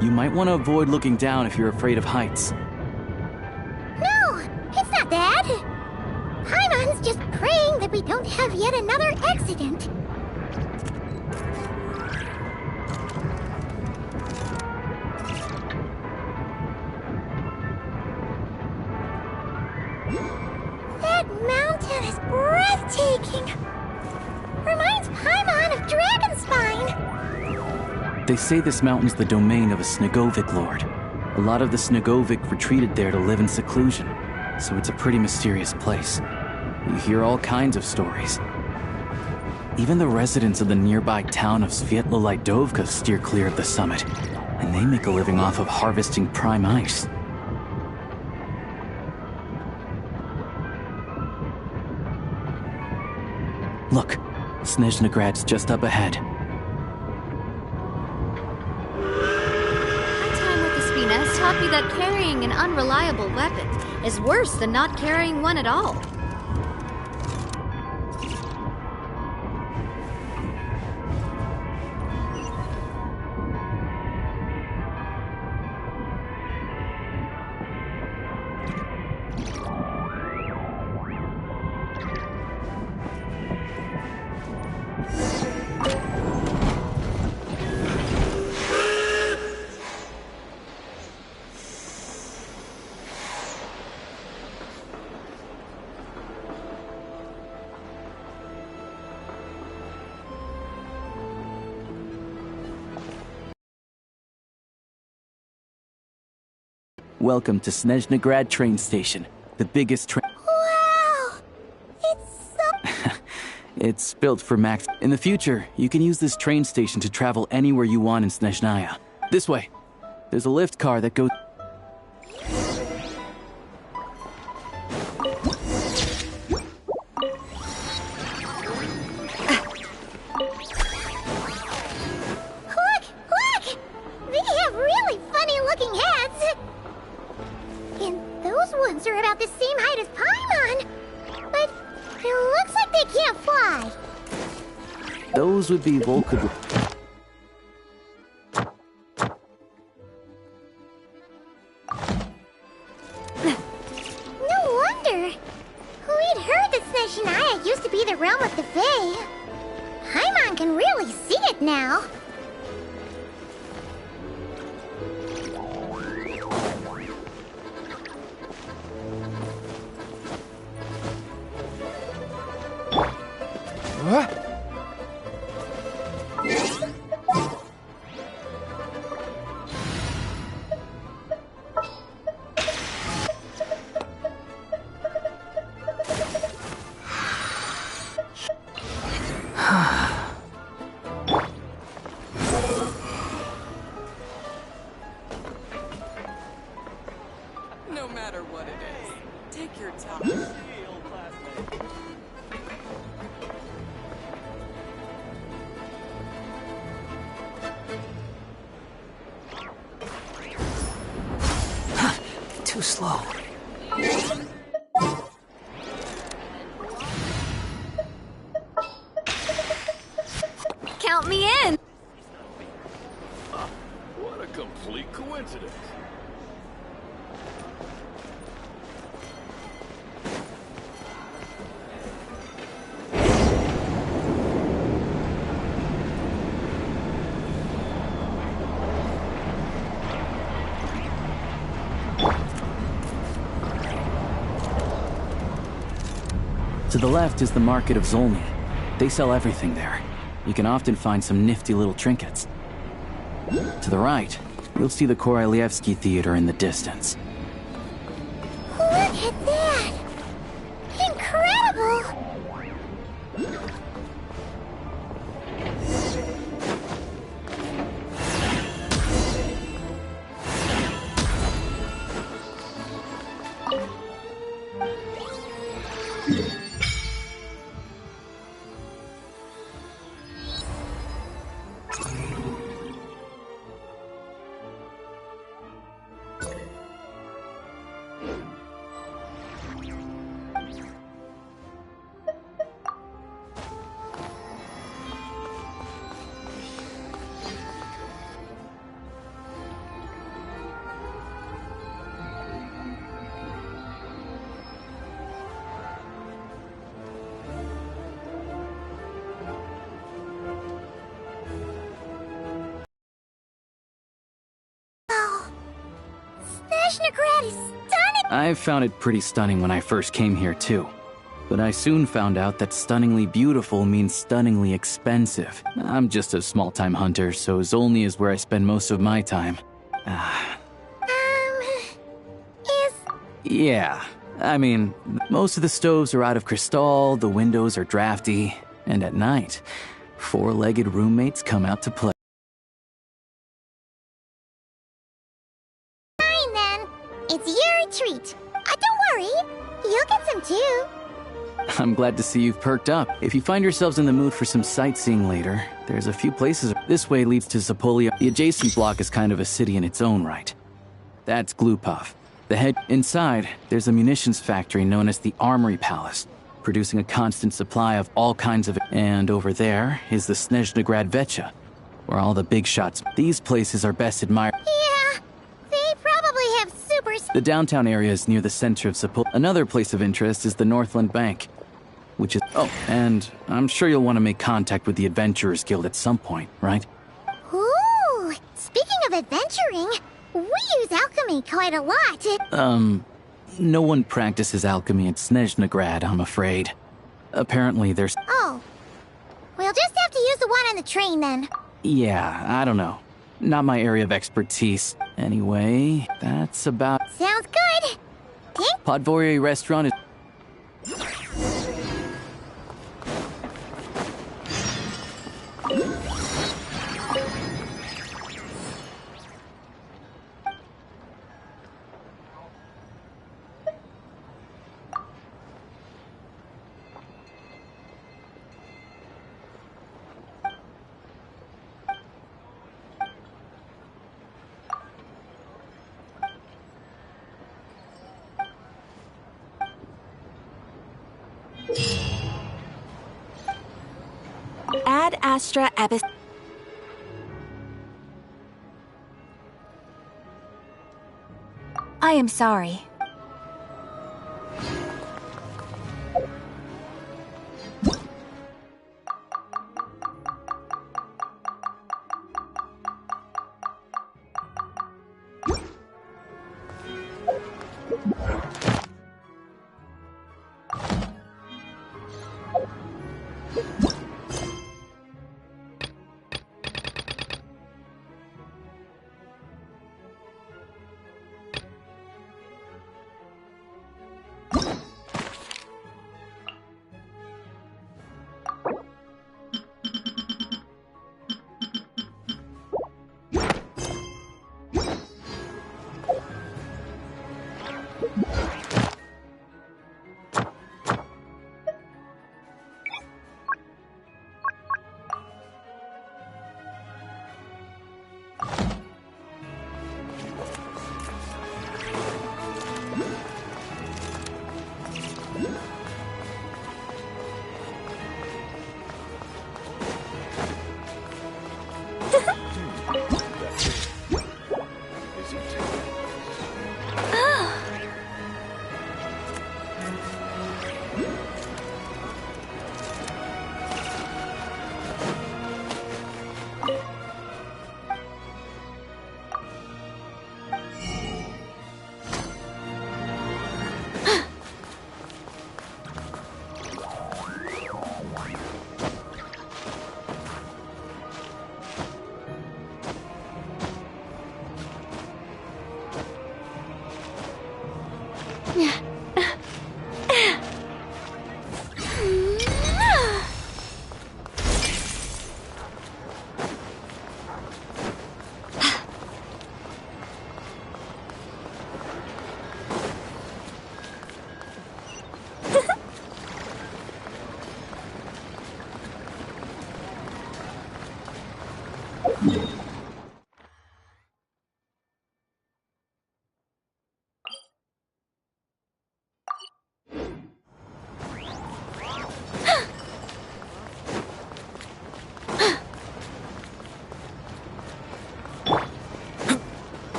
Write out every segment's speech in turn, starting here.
You might want to avoid looking down if you're afraid of heights. No, it's not that. Paimon's just praying that we don't have yet another accident. That mountain is breathtaking. Reminds Paimon of Dragonspine. They say this mountain's the domain of a Snegovic lord. A lot of the Snegovic retreated there to live in seclusion, so it's a pretty mysterious place. You hear all kinds of stories. Even the residents of the nearby town of Svietlo-Lidovka steer clear of the summit, and they make a living off of harvesting prime ice. Look, Snezhnograd's just up ahead. Taught me that carrying an unreliable weapon is worse than not carrying one at all. Welcome to Snezhnograd train station, the biggest train. Wow! It's so... It's built for max. In the future, you can use this train station to travel anywhere you want in Snezhnaya. This way. There's a lift car that goes... Look! They have really funny-looking heads! And those ones are about the same height as Paimon. But it looks like they can't fly. Those would be Volcad... No wonder. We'd heard that Snezhnaya used to be the realm of the Fae. Paimon can really see it now. slow. Count me in! What a complete coincidence. To the left is the Market of Zolny. They sell everything there. You can often find some nifty little trinkets. To the right, you'll see the Korolyevsky Theater in the distance. Look at that! Incredible! Snezhnegrad is stunning! I found it pretty stunning when I first came here too. But I soon found out that stunningly beautiful means stunningly expensive. I'm just a small-time hunter, so Zolny is where I spend most of my time. Yeah, I mean, most of the stoves are out of crystal, the windows are drafty, and at night, four-legged roommates come out to play. Fine then. It's your treat. Don't worry. You'll get some too. I'm glad to see you've perked up. If you find yourselves in the mood for some sightseeing later, there's a few places. This way leads to Zapolia. The adjacent block is kind of a city in its own right. That's Glupov. The head inside, there's a munitions factory known as the Armory Palace, producing a constant supply of all kinds of. And over there is the Snezhnegrad Vecha, where all the big shots. These places are best admired. Yeah, they probably have super. The downtown area is near the center of Zapolia. Another place of interest is the Northland Bank, which is. Oh, and I'm sure you'll want to make contact with the Adventurers Guild at some point, right? Ooh, speaking of adventuring, we use alchemy quite a lot. No one practices alchemy at Snezhnegrad, I'm afraid. Apparently there's. Oh. We'll just have to use the one on the train then. Yeah, I don't know. Not my area of expertise. Anyway, that's about. Sounds good. Podvorye restaurant is. Ad Astra Abyss. I am sorry.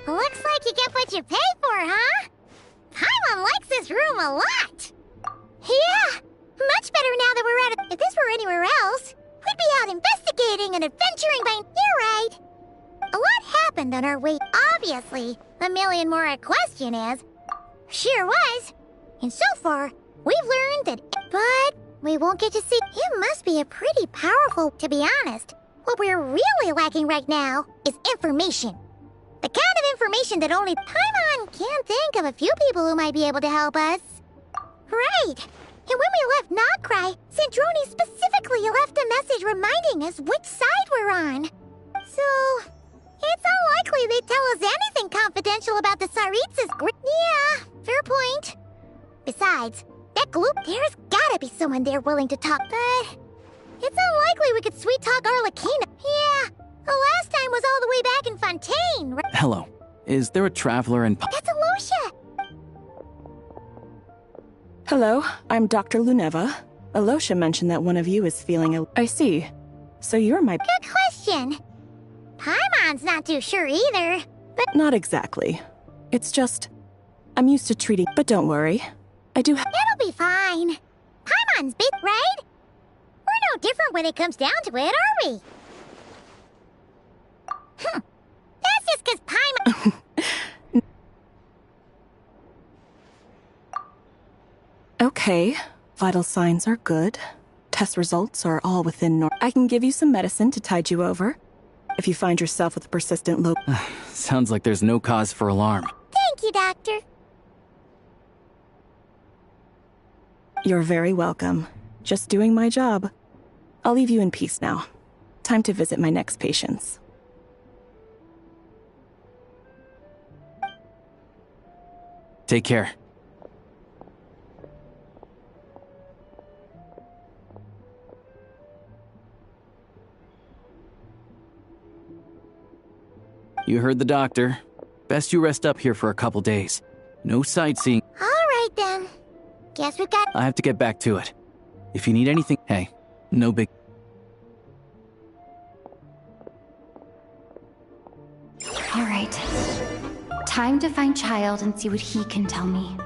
Looks like you get what you pay for, huh? Paimon likes this room a lot! Yeah, much better now that we're out of— If this were anywhere else, we'd be out investigating and adventuring by— You're right! A lot happened on our way. Obviously, a million more a question is. Sure was. And so far, we've learned that— But we won't get to see— It must be a pretty powerful— To be honest, what we're really lacking right now is information. The kind of information that only Paimon can think of a few people who might be able to help us. Right. And when we left Noctry, Sandrone specifically left a message reminding us which side we're on. So, it's unlikely they'd tell us anything confidential about the Tsaritsas Yeah, fair point. Besides, that gloop— There's gotta be someone there willing to talk, but it's unlikely we could sweet-talk Arlecchino. Yeah. The last time was all the way back in Fontaine, right? Hello. Is there a traveler in... That's Aloysia! Hello, I'm Dr. Luneva. Alosha mentioned that one of you is feeling ill. I see. So you're my... Good question. Paimon's not too sure either, but Not exactly. It's just... I'm used to treating... But don't worry. I do have... it'll be fine. Paimon's big, right? We're no different when it comes down to it, are we? That's just 'cause Paimon... Okay. Vital signs are good. Test results are all within norm. I can give you some medicine to tide you over. If you find yourself with a persistent low... Sounds like there's no cause for alarm. Thank you, Doctor. You're very welcome. Just doing my job. I'll leave you in peace now. Time to visit my next patients. Take care. You heard the doctor. Best you rest up here for a couple days. No sightseeing. All right, then. Guess we got... I have to get back to it. If you need anything, hey, no big... All right. Time to find Child and see what he can tell me.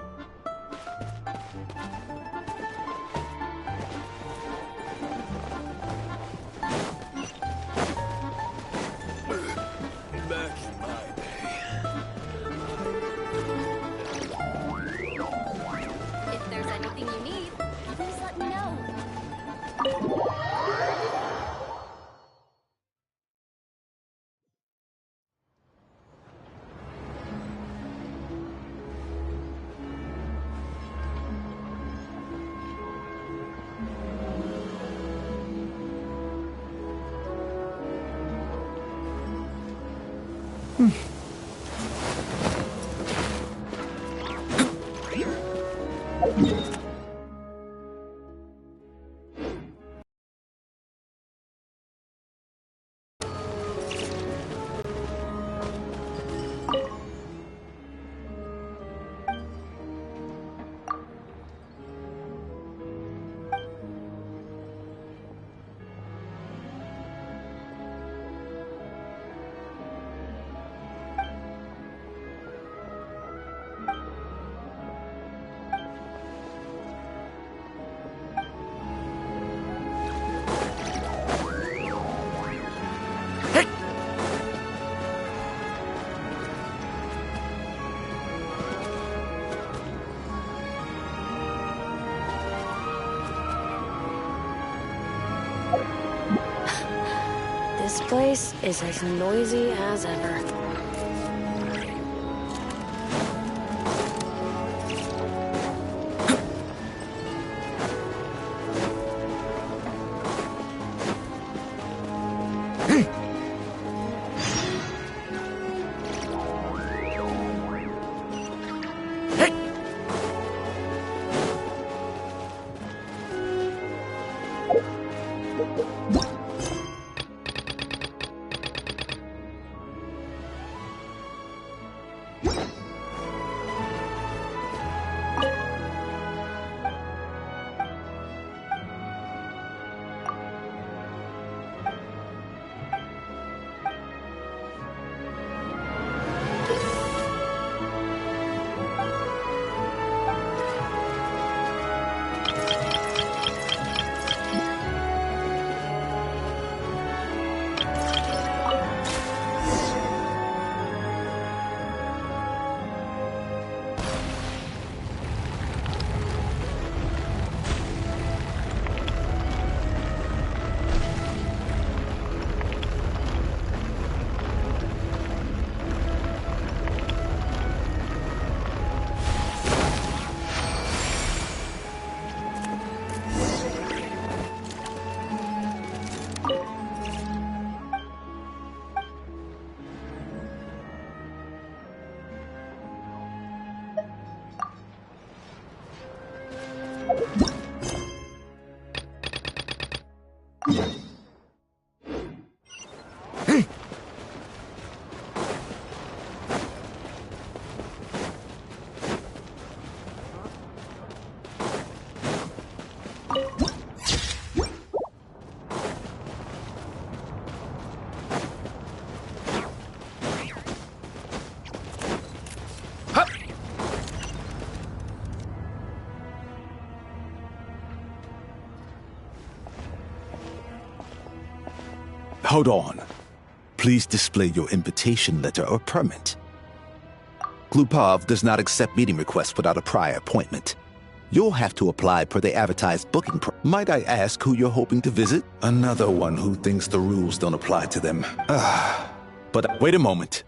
Back in my day. If there's anything you need, please let me know. This place is as noisy as ever. Hold on. Please display your invitation letter or permit. Glupov does not accept meeting requests without a prior appointment. You'll have to apply per the advertised booking. Might I ask who you're hoping to visit? Another one who thinks the rules don't apply to them. But wait a moment.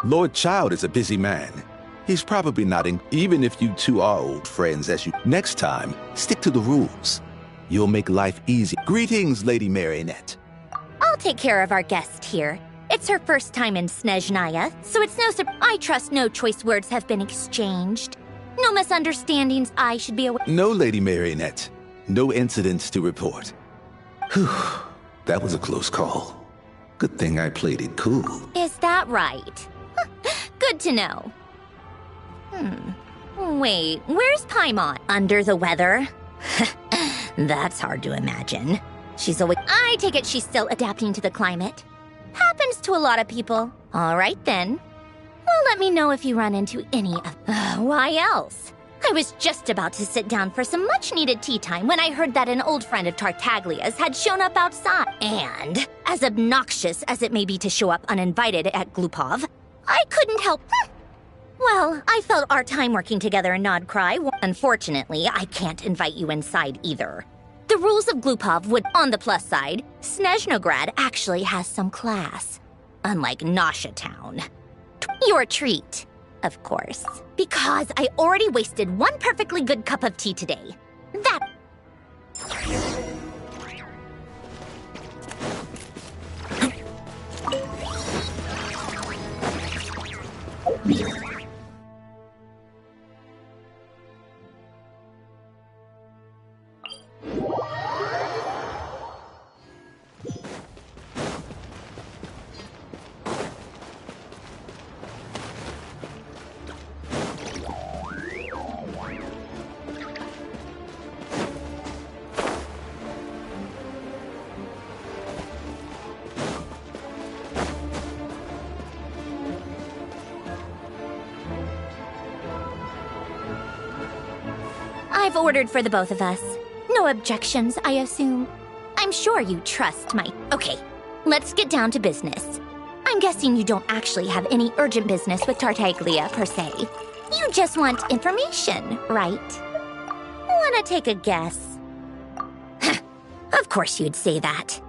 Lord Child is a busy man. He's probably not in, even if you two are old friends as you. Next time, stick to the rules. You'll make life easy. Greetings, Lady Marionette. I'll take care of our guest here. It's her first time in Snezhnaya, so it's no surprise. I trust no choice words have been exchanged. No misunderstandings I should be aware. No, Lady Marionette. No incidents to report. Whew, that was a close call. Good thing I played it cool. Is that right? Good to know. Wait, where's Paimon? Under the weather? That's hard to imagine. She's always. I take it she's still adapting to the climate. Happens to a lot of people. All right then. Well, let me know if you run into any of. Why else? I was just about to sit down for some much-needed tea time when I heard that an old friend of Tartaglia's had shown up outside. And, as obnoxious as it may be to show up uninvited at Glupov, I couldn't help. Well, I felt our time working together in Nod Cry. Unfortunately, I can't invite you inside either. The rules of Glupov would, on the plus side, Snezhnograd actually has some class. Unlike Nasha Town. Your treat, of course. Because I already wasted one perfectly good cup of tea today. That... I've ordered for the both of us. No objections, I assume. I'm sure you trust my... Okay, let's get down to business. I'm guessing you don't actually have any urgent business with Tartaglia, per se. You just want information, right? Wanna take a guess? Of course you'd say that.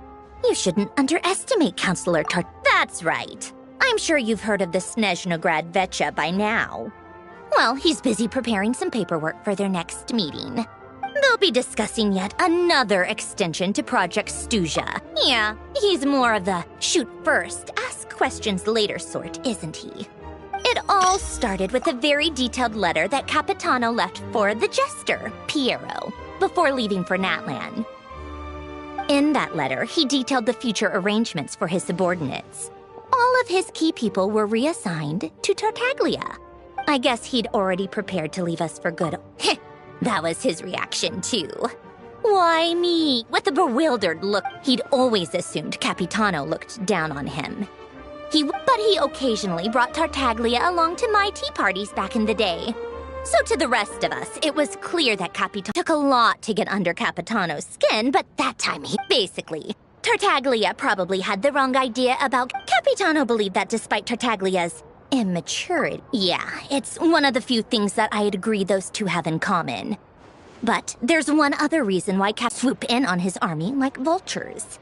You shouldn't underestimate Counselor Tart... That's right. I'm sure you've heard of the Snezhnograd Vecha by now. Well, he's busy preparing some paperwork for their next meeting. They'll be discussing yet another extension to Project Stuja. Yeah, he's more of the shoot first, ask questions later sort, isn't he? It all started with a very detailed letter that Capitano left for the jester, Piero, before leaving for Natlan. In that letter, he detailed the future arrangements for his subordinates. All of his key people were reassigned to Tartaglia. I guess he'd already prepared to leave us for good. That was his reaction, too. Why me? With a bewildered look. He'd always assumed Capitano looked down on him. But he occasionally brought Tartaglia along to my tea parties back in the day. So to the rest of us, it was clear that Capitano took a lot to get under Capitano's skin, but that time basically, Tartaglia probably had the wrong idea about... Capitano believed that despite Tartaglia's immaturity. Yeah, it's one of the few things that I'd agree those two have in common. But there's one other reason why Cap swoop in on his army like vultures.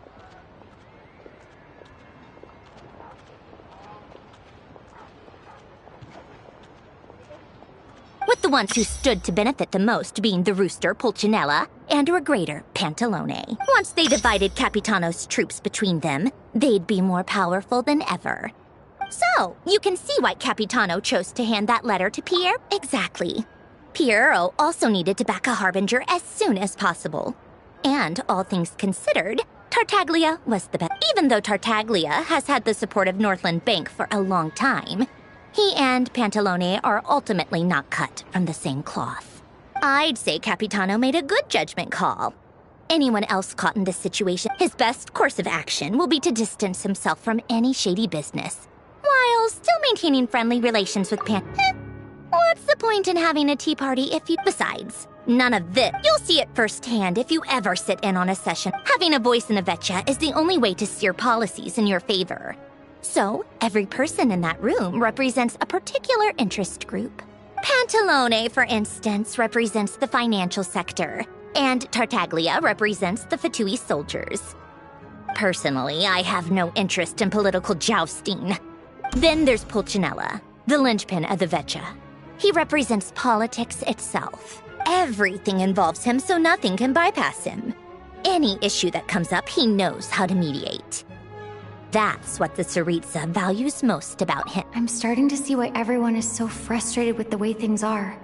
With the ones who stood to benefit the most being the Rooster, Pulcinella, and Regrator, Pantalone. Once they divided Capitano's troops between them, they'd be more powerful than ever. So, you can see why Capitano chose to hand that letter to Pierre. Exactly. Piero also needed to back a harbinger as soon as possible. And, all things considered, Tartaglia was the best. Even though Tartaglia has had the support of Northland Bank for a long time, he and Pantalone are ultimately not cut from the same cloth. I'd say Capitano made a good judgment call. Anyone else caught in this situation, his best course of action will be to distance himself from any shady business, while still maintaining friendly relations with What's the point in having a tea party if you... Besides, none of this. You'll see it firsthand if you ever sit in on a session. Having a voice in the Vetcha is the only way to steer policies in your favor. So, every person in that room represents a particular interest group. Pantalone, for instance, represents the financial sector, and Tartaglia represents the Fatui soldiers. Personally, I have no interest in political jousting. Then there's Pulcinella, the linchpin of the Vetcha. He represents politics itself. Everything involves him, so nothing can bypass him. Any issue that comes up, he knows how to mediate. That's what the Tsaritsa values most about him. I'm starting to see why everyone is so frustrated with the way things are,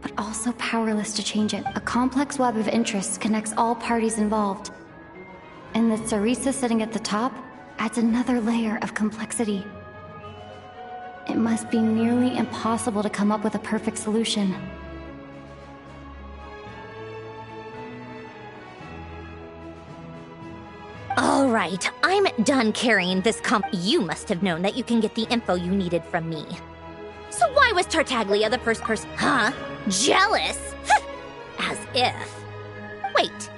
but also powerless to change it. A complex web of interests connects all parties involved, and the Tsaritsa sitting at the top adds another layer of complexity. It must be nearly impossible to come up with a perfect solution. All right, I'm done carrying this You must have known that you can get the info you needed from me. So why was Tartaglia the first person? Huh? Jealous? As if. Wait.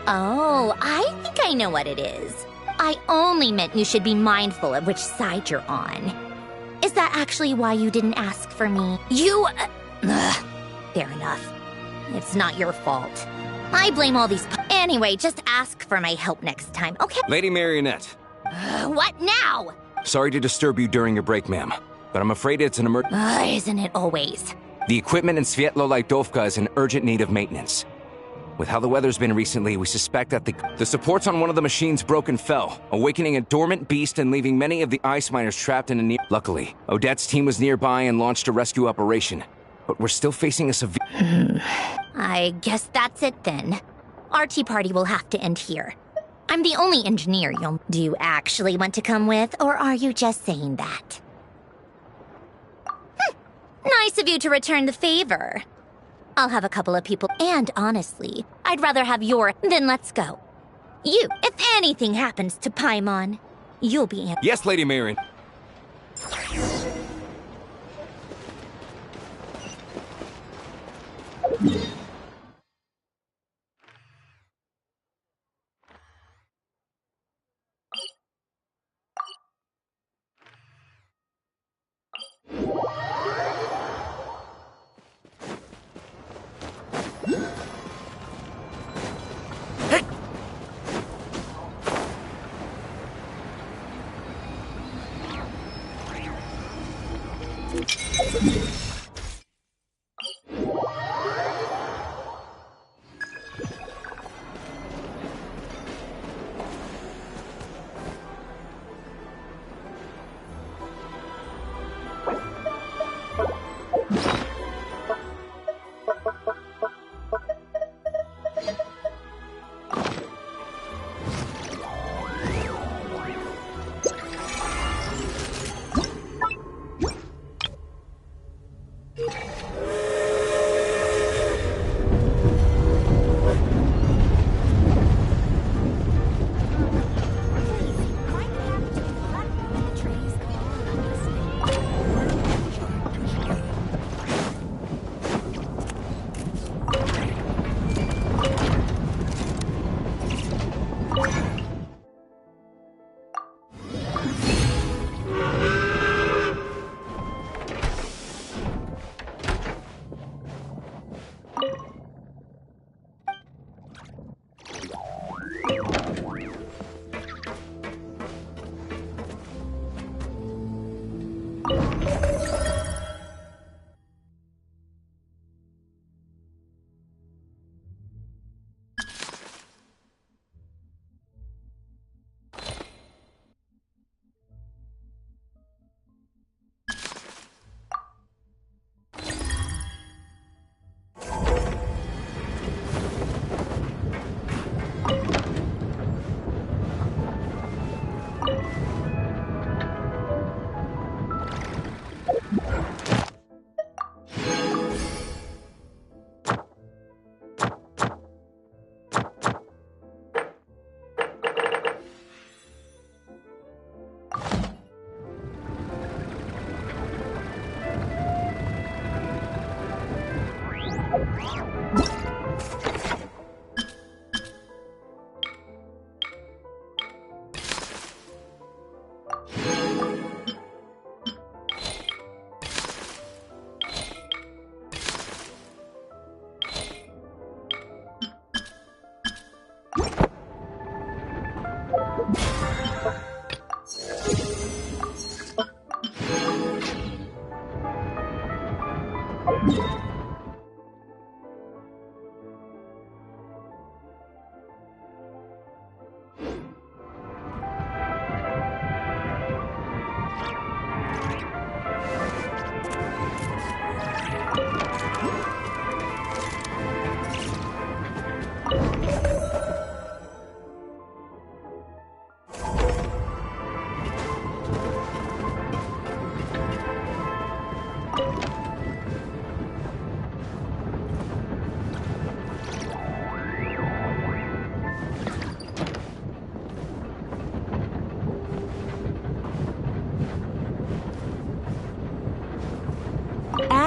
Oh, I think I know what it is. I only meant you should be mindful of which side you're on. Is that actually why you didn't ask for me? Fair enough. It's not your fault. I blame all these... Anyway, just ask for my help next time, okay? Lady Marionette. What now? Sorry to disturb you during your break, ma'am, but I'm afraid it's an Isn't it always? The equipment in Svietlo-Lightovka is in urgent need of maintenance. With how the weather's been recently, we suspect that the supports on one of the machines broke and fell, awakening a dormant beast and leaving many of the ice miners trapped in a near... Luckily, Odette's team was nearby and launched a rescue operation, but we're still facing a severe... I guess that's it then. Our tea party will have to end here. I'm the only engineer you'll... Do you actually want to come with, or are you just saying that? Nice of you to return the favor. I'll have a couple of people, and honestly, I'd rather have your... Then let's go. You, if anything happens to Paimon, you'll be... Yes, Lady Marion.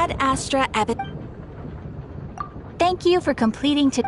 Ad Astra Abbot. Thank you for completing to.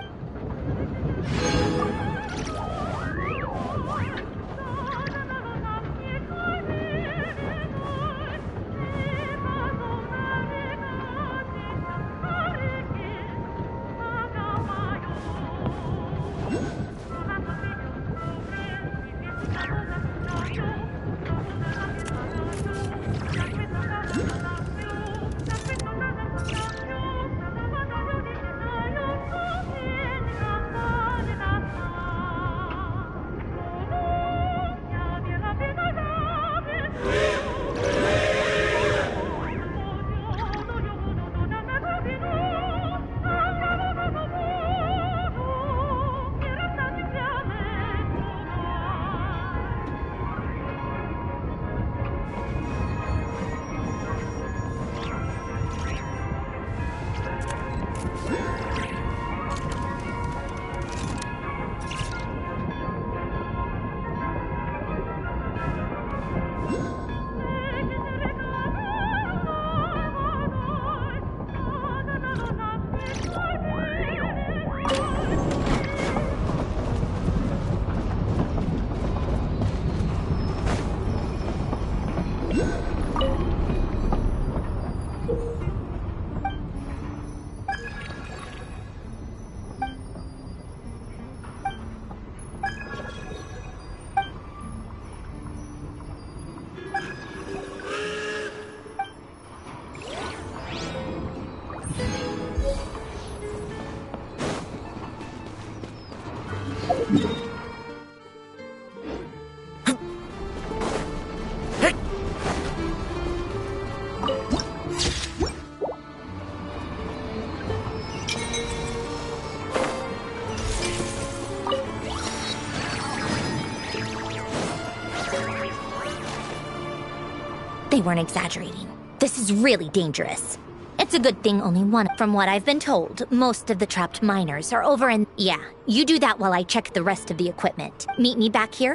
They weren't exaggerating. This is really dangerous. It's a good thing only one. From what I've been told, most of the trapped miners are over in... Yeah, you do that while I check the rest of the equipment. Meet me back here.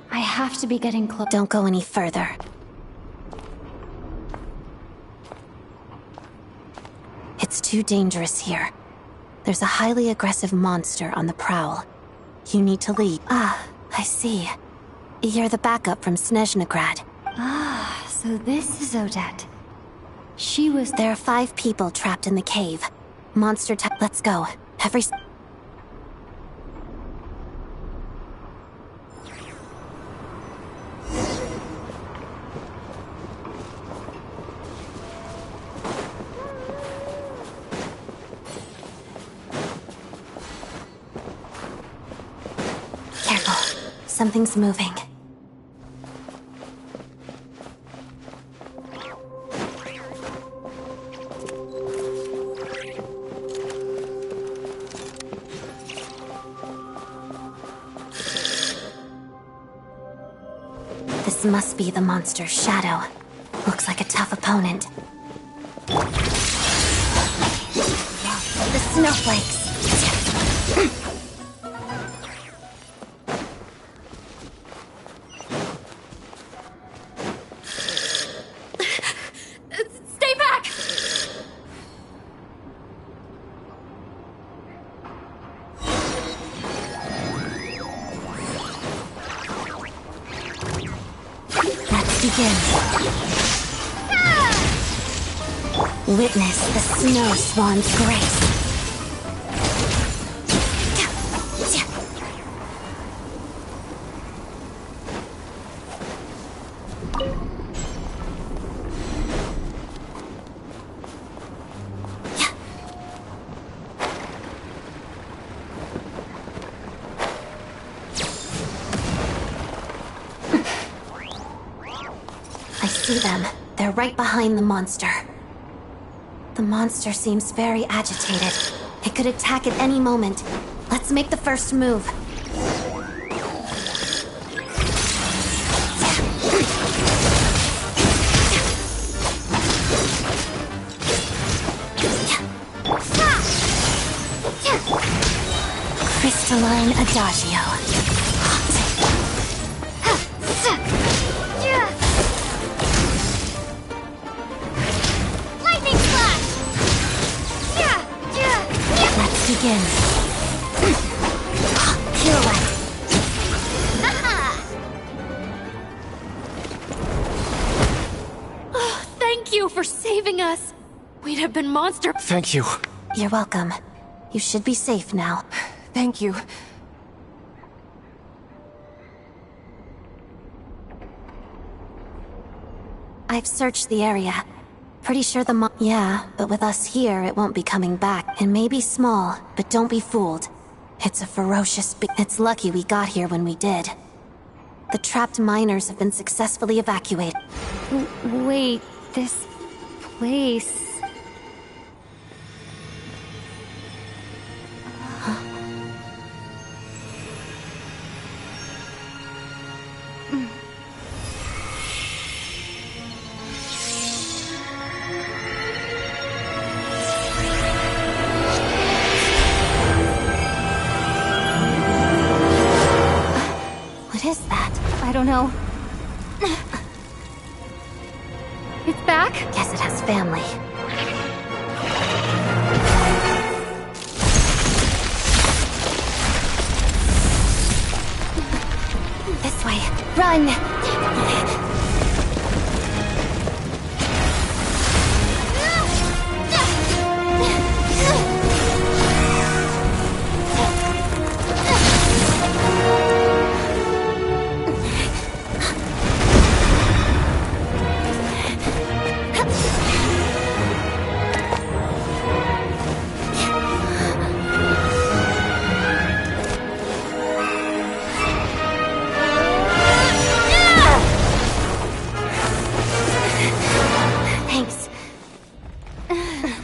I have to be getting close. Don't go any further. It's too dangerous here. There's a highly aggressive monster on the prowl. You need to leave. Ah, I see. You're the backup from Snezhnegrad. Ah, so this is Odette. She was... There are 5 people trapped in the cave. Monster type. Let's go. Every... Careful. Something's moving. This must be the monster's shadow. Looks like a tough opponent. The snowflakes! Stay back! Let's begin. Witness the snow swan's grace. I see them. They're right behind the monster. The monster seems very agitated. It could attack at any moment. Let's make the first move. line adagio. Lightning flash! Let's begin. Pirouette. Thank you for saving us. We'd have been monster. Thank you. You're welcome. You should be safe now. Thank you. I've searched the area. Pretty sure yeah, but with us here, it won't be coming back. It may be small, but don't be fooled. It's a ferocious It's lucky we got here when we did. The trapped miners have been successfully evacuated. Wait, this place... What is that? I don't know. It's back? Guess it has family. This way. Run! Thanks.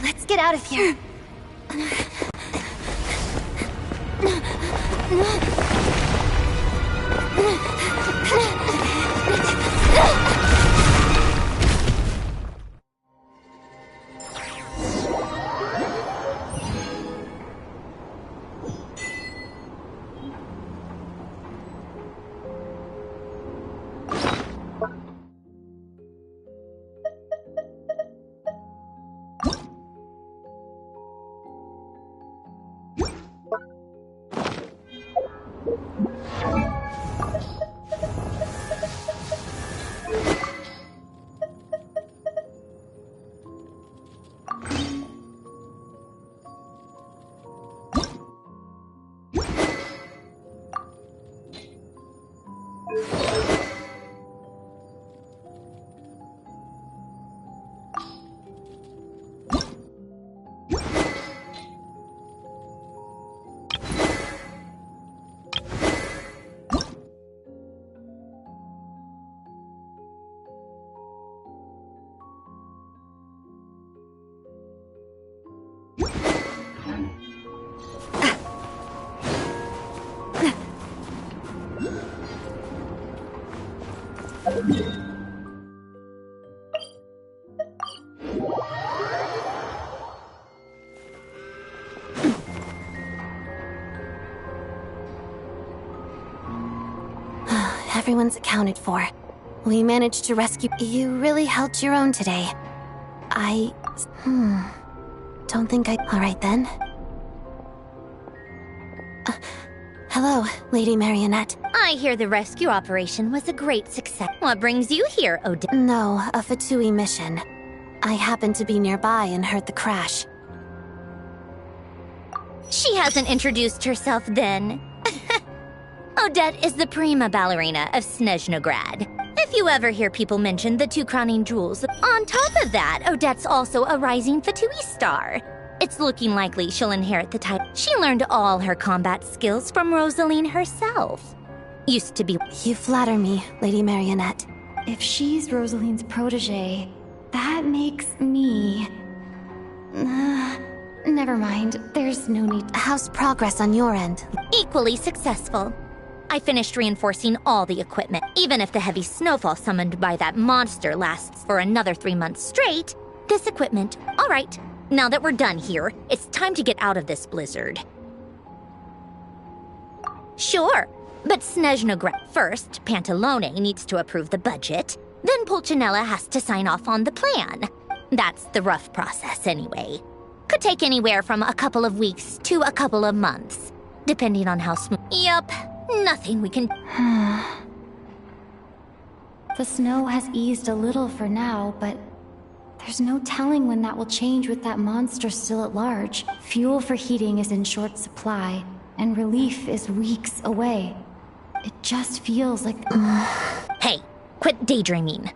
Let's get out of here. Everyone's accounted for. We managed to rescue... You really held your own today. Don't think I... Alright then. Hello, Lady Marionette. I hear the rescue operation was a great success. What brings you here, Odette? No, a Fatui mission. I happened to be nearby and heard the crash. She hasn't introduced herself then. Odette is the prima ballerina of Snezhnograd. If you ever hear people mention the two crowning jewels, on top of that, Odette's also a rising Fatui star. It's looking likely she'll inherit the title. She learned all her combat skills from Rosaline herself. Used to be... You flatter me, Lady Marionette. If she's Rosaline's protege, that makes me... never mind. There's no need... How's progress on your end? Equally successful. I finished reinforcing all the equipment. Even if the heavy snowfall summoned by that monster lasts for another 3 months straight, this equipment... All right, now that we're done here, it's time to get out of this blizzard. Sure, but Snezhnograd first, Pantalone needs to approve the budget, then Pulcinella has to sign off on the plan. That's the rough process anyway. Could take anywhere from a couple of weeks to a couple of months, depending on how smooth. Yup, nothing we can. The snow has eased a little for now, but there's no telling when that will change with that monster still at large. Fuel for heating is in short supply, and relief is weeks away. It just feels like... Hey, quit daydreaming.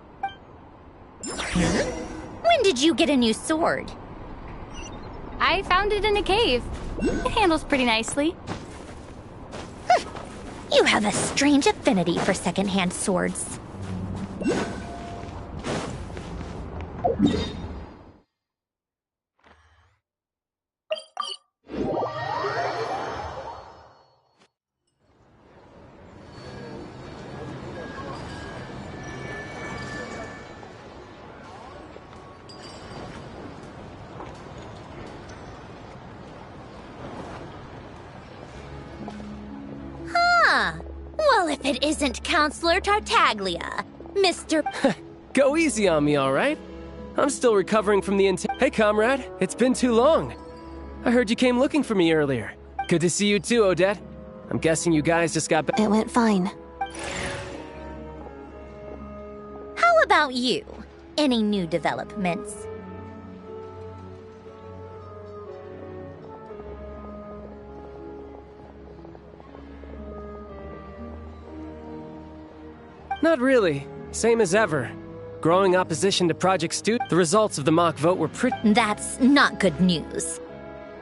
When did you get a new sword? I found it in a cave. It handles pretty nicely. You have a strange affinity for secondhand swords. Well, if it isn't Counselor Tartaglia, Mr. Go easy on me, all right? I'm still recovering from the Hey, comrade, it's been too long. I heard you came looking for me earlier. Good to see you too, Odette. I'm guessing you guys just got back. It went fine. How about you? Any new developments? Not really. Same as ever. Growing opposition to Project Stu. The results of the mock vote were pretty... That's not good news.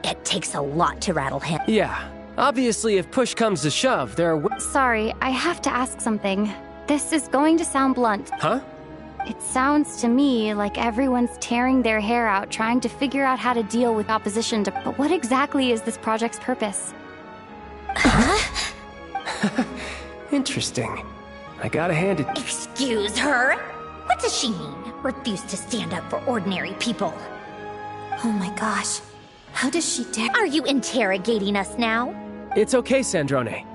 It takes a lot to rattle him. Yeah. Obviously, if push comes to shove, there are... Sorry, I have to ask something. This is going to sound blunt. Huh? It sounds to me like everyone's tearing their hair out trying to figure out how to deal with opposition to... But what exactly is this project's purpose? Interesting. I gotta hand it... Excuse her? What does she mean? Refuse to stand up for ordinary people. Oh my gosh. How does she dare? Are you interrogating us now? It's okay, Sandrone.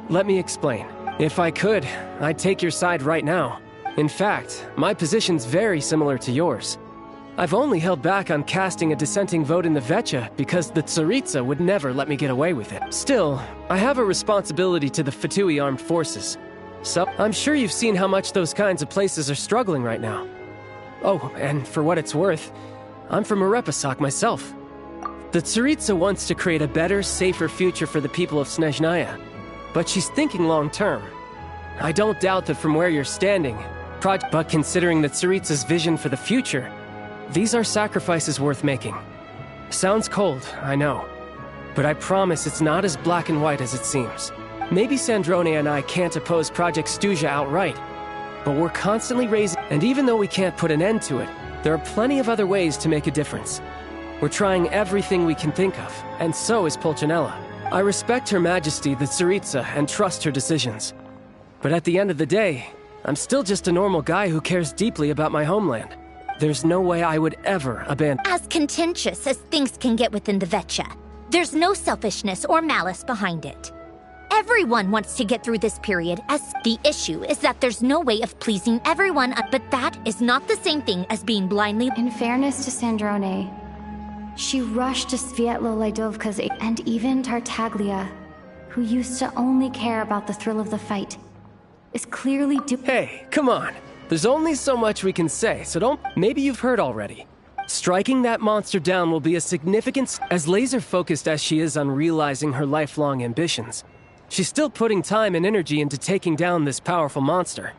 Let me explain. If I could, I'd take your side right now. In fact, my position's very similar to yours. I've only held back on casting a dissenting vote in the Vecha because the Tsaritsa would never let me get away with it. Still, I have a responsibility to the Fatui armed forces. So, I'm sure you've seen how much those kinds of places are struggling right now. Oh, and for what it's worth, I'm from Arepasak myself. The Tsaritsa wants to create a better, safer future for the people of Snezhnaya, but she's thinking long-term. I don't doubt that from where you're standing, but considering the Tsaritsa's vision for the future, these are sacrifices worth making. Sounds cold, I know, but I promise it's not as black and white as it seems. Maybe Sandrone and I can't oppose Project Stuja outright, but we're constantly raising... And even though we can't put an end to it, there are plenty of other ways to make a difference. We're trying everything we can think of, and so is Pulcinella. I respect Her Majesty, the Tsaritsa, and trust her decisions. But at the end of the day, I'm still just a normal guy who cares deeply about my homeland. There's no way I would ever abandon... As contentious as things can get within the Vecha, there's no selfishness or malice behind it. Everyone wants to get through this period, as the issue is that there's no way of pleasing everyone, but that is not the same thing as being blindly... In fairness to Sandrone, she rushed to Svietlo Laidovka's aid, and even Tartaglia, who used to only care about the thrill of the fight, is clearly Hey, come on. There's only so much we can say, so don't... Maybe you've heard already. Striking that monster down will be a significant... As laser-focused as she is on realizing her lifelong ambitions, she's still putting time and energy into taking down this powerful monster.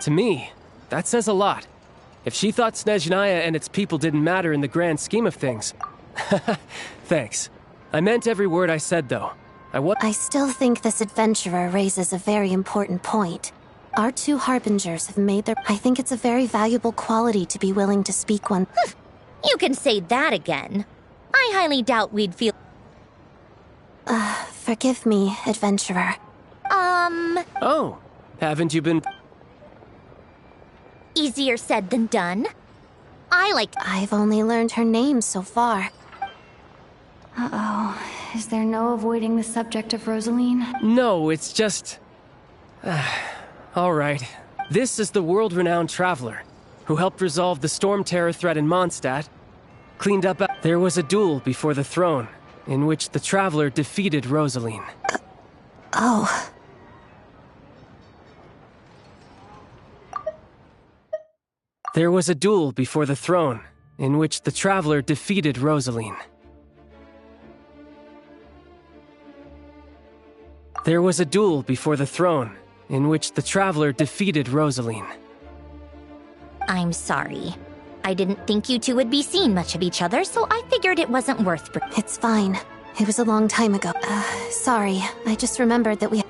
To me, that says a lot. If she thought Snezhnaya and its people didn't matter in the grand scheme of things... Thanks. I meant every word I said, though. I still think this adventurer raises a very important point. Our two harbingers have made their... I think it's a very valuable quality to be willing to speak one... You can say that again. I highly doubt we'd feel... Forgive me, adventurer. Oh, Haven't you been... Easier said than done. I've only learned her name so far. Uh-oh. Is there no avoiding the subject of Rosaline? No, it's just... All right. This is the world-renowned traveler who helped resolve the storm terror threat in Mondstadt. Cleaned up... There was a duel before the throne in which the traveler defeated Rosaline. Oh. There was a duel before the throne in which the traveler defeated Rosaline. There was a duel before the throne in which the traveler defeated Rosaline. I'm sorry. I didn't think you two would be seeing much of each other, so I figured it wasn't worth... It's fine. It was a long time ago. Sorry. I just remembered that we...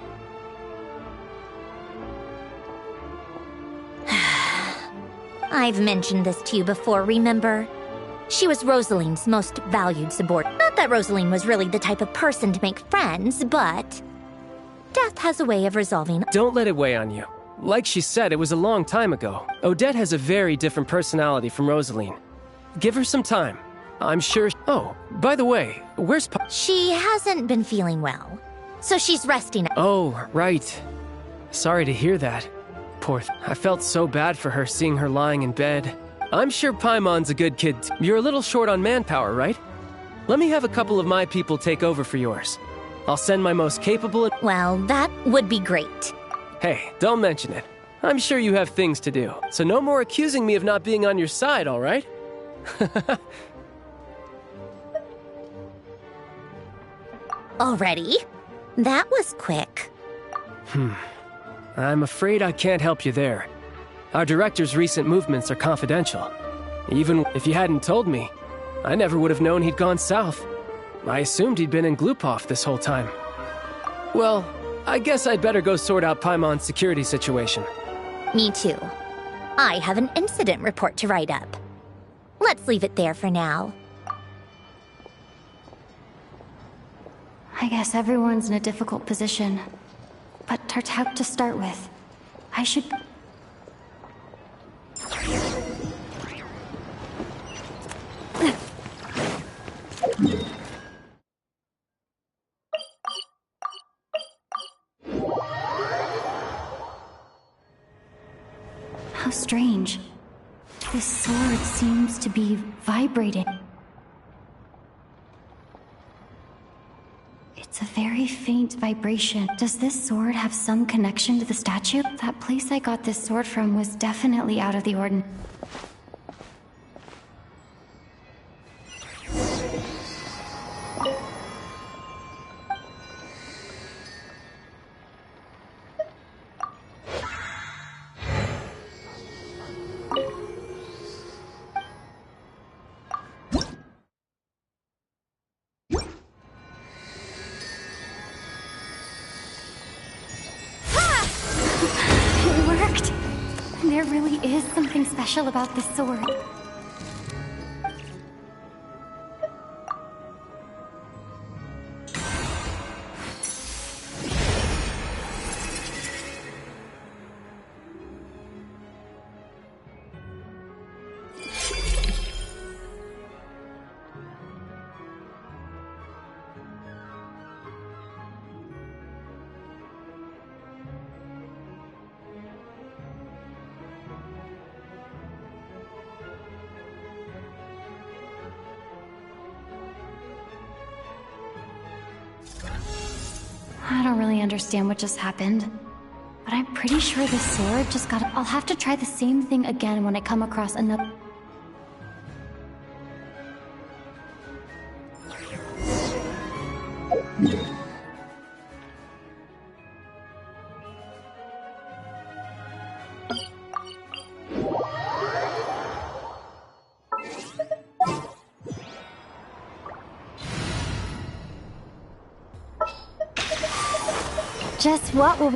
I've mentioned this to you before, remember? She was Rosaline's most valued subordinate. Not that Rosaline was really the type of person to make friends, but... Death has a way of resolving... Don't let it weigh on you. Like she said, it was a long time ago. Odette has a very different personality from Rosaline. Give her some time. I'm sure... Oh, by the way, where's She hasn't been feeling well, so she's resting... Oh, right. Sorry to hear that. I felt so bad for her seeing her lying in bed. I'm sure Paimon's a good kid. You're a little short on manpower, right? Let me have a couple of my people take over for yours. I'll send my most capable... Well, that would be great. Hey, don't mention it. I'm sure you have things to do. So no more accusing me of not being on your side, all right? Already? That was quick. I'm afraid I can't help you there. Our director's recent movements are confidential. Even if you hadn't told me, I never would have known he'd gone south. I assumed he'd been in Glupov this whole time. Well, I guess I'd better go sort out Paimon's security situation. Me too. I have an incident report to write up. Let's leave it there for now. I guess everyone's in a difficult position. But Tartak to start with. I should... How strange. This sword seems to be vibrating. It's a very faint vibration. Does this sword have some connection to the statue? That place I got this sword from was definitely out of the ordinary. There really is something special about this sword. I don't really understand what just happened, but I'm pretty sure this sword just got... I'll have to try the same thing again when I come across another... Just what will...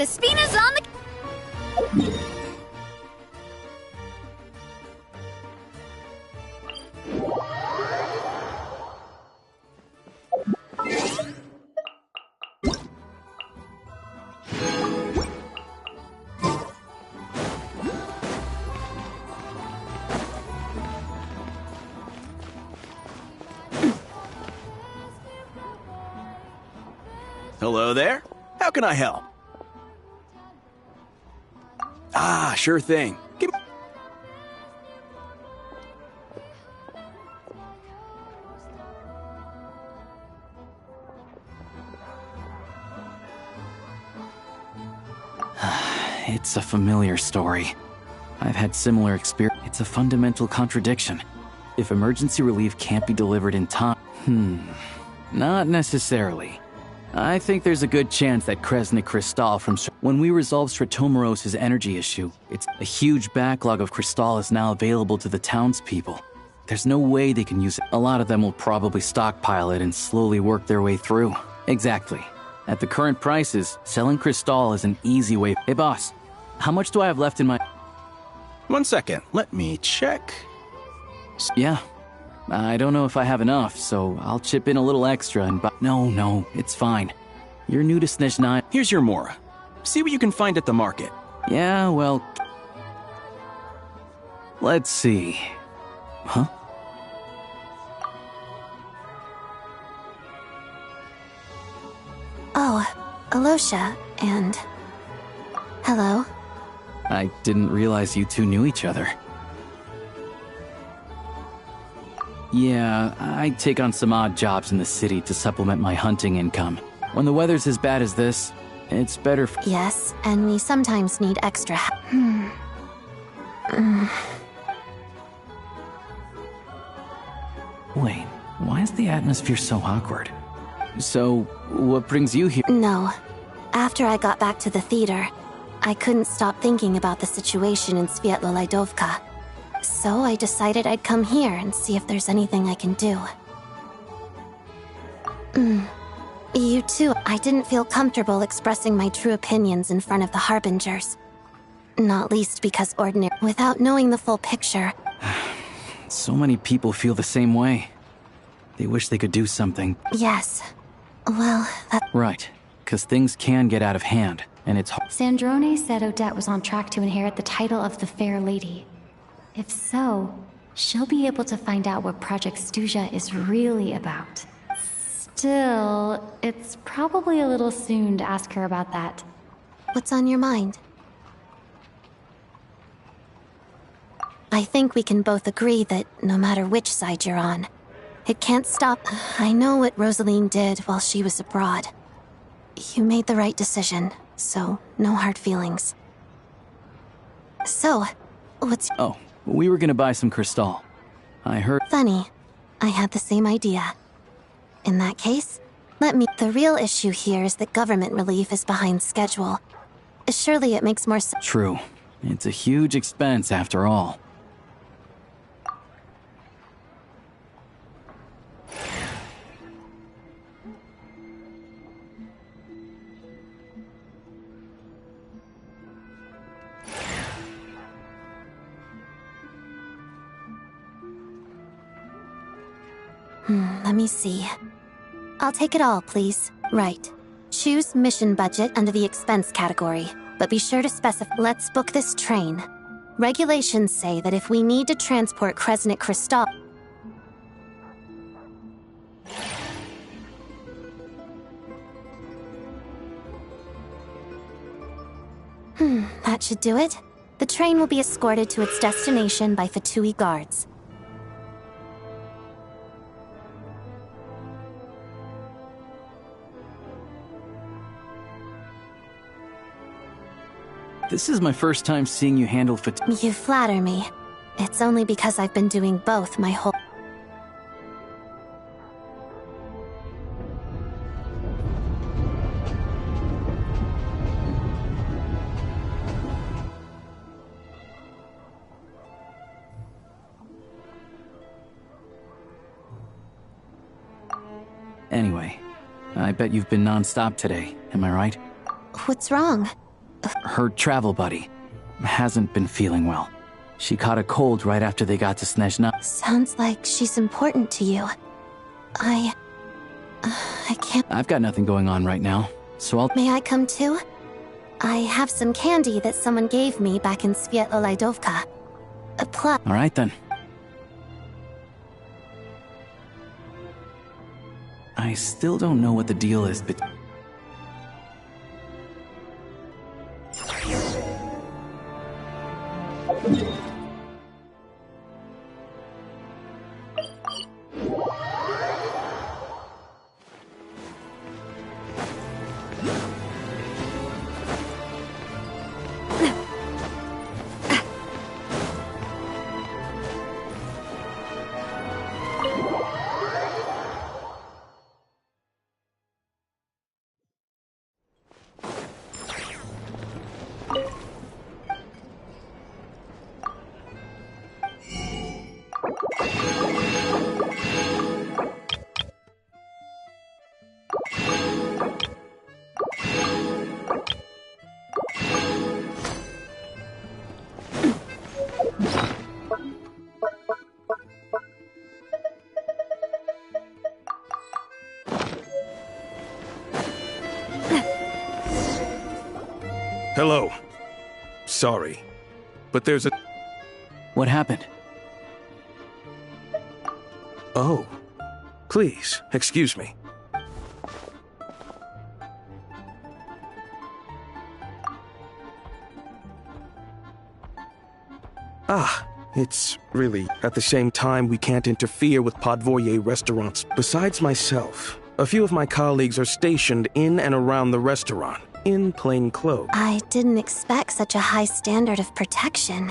Espina's on the... Hello there. How can I help? Ah, sure thing. Give me... It's a familiar story. I've had similar experience. It's a fundamental contradiction. If emergency relief can't be delivered in time, not necessarily. I think there's a good chance that Kresnik Crystal from... When we resolve Stratomaros' energy issue, it's a huge backlog of Crystal is now available to the townspeople. There's no way they can use it. A lot of them will probably stockpile it and slowly work their way through. Exactly. At the current prices, selling Crystal is an easy way. Hey boss, how much do I have left in my... 1 second, let me check. Yeah. I don't know if I have enough, so I'll chip in a little extra and buy... No, it's fine. You're new to Snezhnaya. Here's your Mora. See what you can find at the market. Yeah, well... Let's see. Huh? Oh, Alosha, and... Hello. I didn't realize you two knew each other. Yeah, I take on some odd jobs in the city to supplement my hunting income. When the weather's as bad as this, it's better f- Yes, and we sometimes need extra help. Wait, why is the atmosphere so awkward? So, what brings you here? No. After I got back to the theater, I couldn't stop thinking about the situation in Sviatlo-Lidovka. So I decided I'd come here and see if there's anything I can do. You too. I didn't feel comfortable expressing my true opinions in front of the Harbingers. Not least because without knowing the full picture. So many people feel the same way. They wish they could do something. Yes. Well, that... Right, because things can get out of hand, and it's hard. Sandrone said Odette was on track to inherit the title of the Fair Lady. If so, she'll be able to find out what Project Stuja is really about. Still, it's probably a little soon to ask her about that. What's on your mind? I think we can both agree that no matter which side you're on, it can't stop. I know what Rosaline did while she was abroad. You made the right decision, so no hard feelings. So, what's... Oh, we were gonna buy some Crystal. I heard... Funny. I had the same idea. In that case, let me... The real issue here is that government relief is behind schedule. Surely it makes more sense. True. It's a huge expense after all. Let me see. I'll take it all, please. Right. Choose mission budget under the expense category, but be sure to specify. Let's book this train. Regulations say that if we need to transport Kresnik Crystal... That should do it. The train will be escorted to its destination by Fatui guards. This is my first time seeing you handle Fatui. You flatter me. It's only because I've been doing both my whole... Anyway, I bet you've been non-stop today, am I right? What's wrong? Her travel buddy hasn't been feeling well. She caught a cold right after they got to Snezhna. Sounds like she's important to you. I can't... I've got nothing going on right now, so I'll... May I come too? I have some candy that someone gave me back in Svietlo-Lidovka. A plus... All right, then. I still don't know what the deal is, but... Hello. Sorry, but there's a... What happened? Oh. Please, excuse me. It's really... At the same time, we can't interfere with Podvoye restaurants. Besides myself, a few of my colleagues are stationed in and around the restaurant, in plain clothes. I didn't expect such a high standard of protection.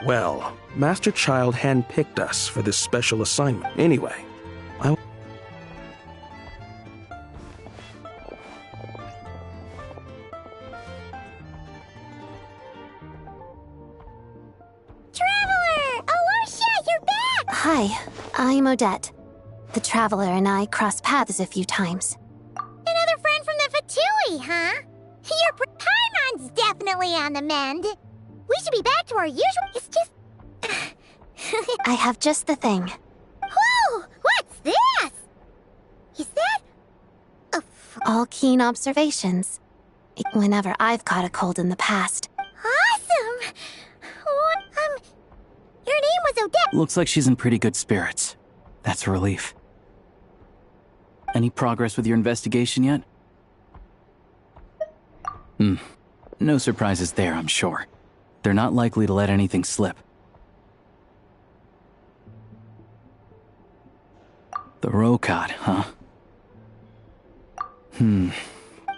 Well, Master Child handpicked us for this special assignment. Anyway, Traveler! Alosha, you're back! Hi, I'm Odette. The Traveler and I crossed paths a few times. Another friend from the Fatui, huh? Paimon's definitely on the mend. We should be back to our usual... It's just... I have just the thing. Whoa! What's this? Is that... All keen observations. Whenever I've caught a cold in the past. Awesome! Your name was Odette. Looks like she's in pretty good spirits. That's a relief. Any progress with your investigation yet? No surprises there, I'm sure. They're not likely to let anything slip. The Rokot, huh?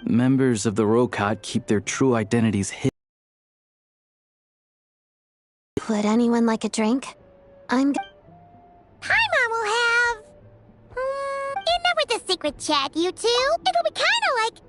Members of the Rokot keep their true identities hidden. Would anyone like a drink? Paimon will have... enough with the secret chat, you two. It'll be kinda like...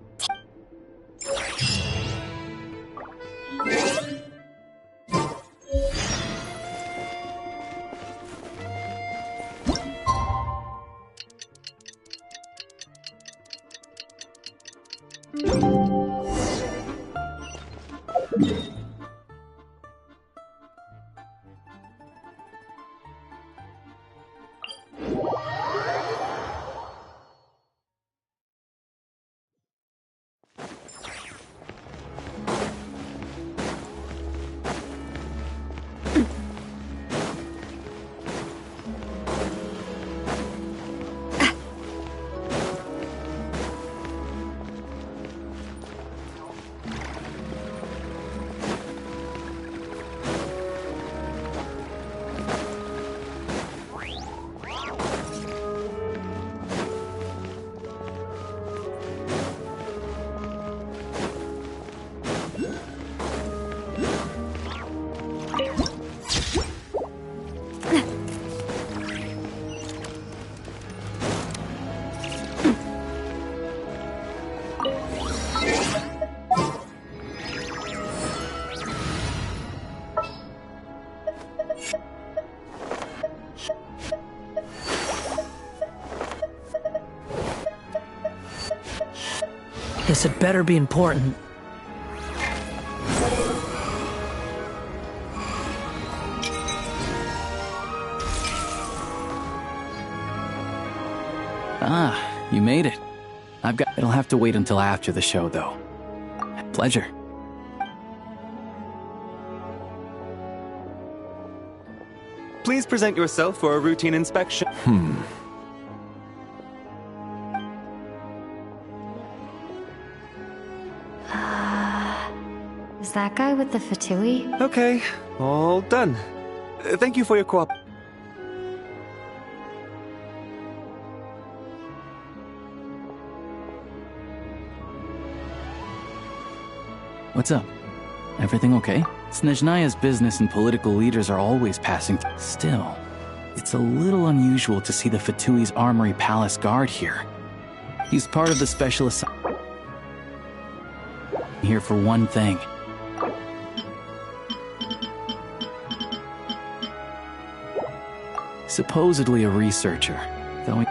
This had better be important. Ah, you made it. It'll have to wait until after the show, though. Pleasure. Please present yourself for a routine inspection. Is that guy with the fatui? Okay, all done. Thank you for your cooperation. What's up? Everything okay? Snezhnaya's business and political leaders are always passing through. Still, it's a little unusual to see the Fatui's Armory Palace Guard here. He's part of the special assignment. Here for one thing. Supposedly a researcher,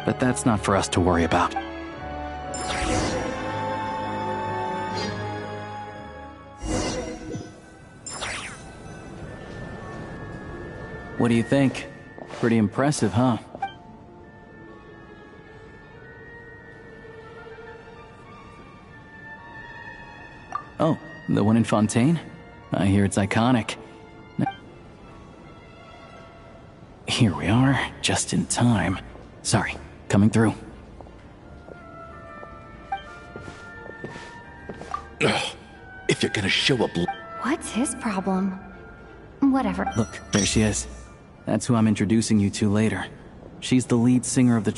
but that's not for us to worry about. What do you think? Pretty impressive, huh? Oh, the one in Fontaine? I hear it's iconic. Here we are, just in time. Sorry, coming through. If you're gonna show up... What's his problem? Whatever. Look, there she is. That's who I'm introducing you to later. She's the lead singer of the